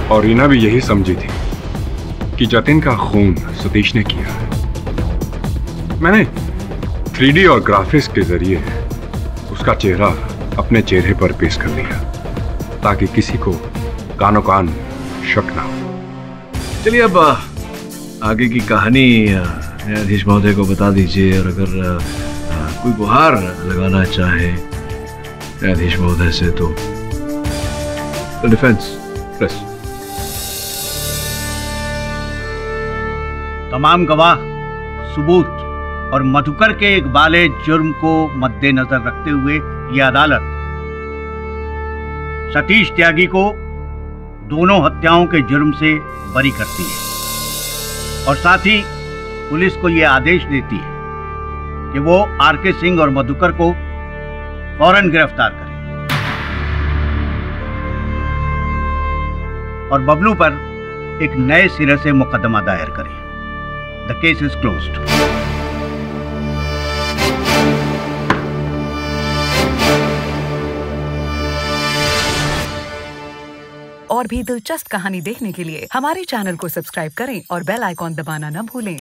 और रीना भी यही समझी थी कि जतिन का खून सतीश ने किया है। मैंने 3D और ग्राफिक्स के जरिए उसका चेहरा अपने चेहरे पर पेश कर दिया, ताकि किसी को कानो कान शक ना हो। चलिए, अब आगे की कहानी न्यायाधीश महोदय को बता दीजिए, और अगर कोई गुहार लगाना चाहे न्यायाधीश महोदय से तो डिफेंस प्रेस। तमाम गवाह, सबूत और मधुकर के एक बाले जुर्म को मद्देनजर रखते हुए यह अदालत सतीश त्यागी को दोनों हत्याओं के जुर्म से बरी करती है और साथ ही पुलिस को यह आदेश देती है कि वो आरके सिंह और मधुकर को फौरन गिरफ्तार करे और बबलू पर एक नए सिरे से मुकदमा दायर करे। The case is closed. और भी दिलचस्प कहानी देखने के लिए हमारे चैनल को सब्सक्राइब करें और बेल आइकॉन दबाना न भूलें।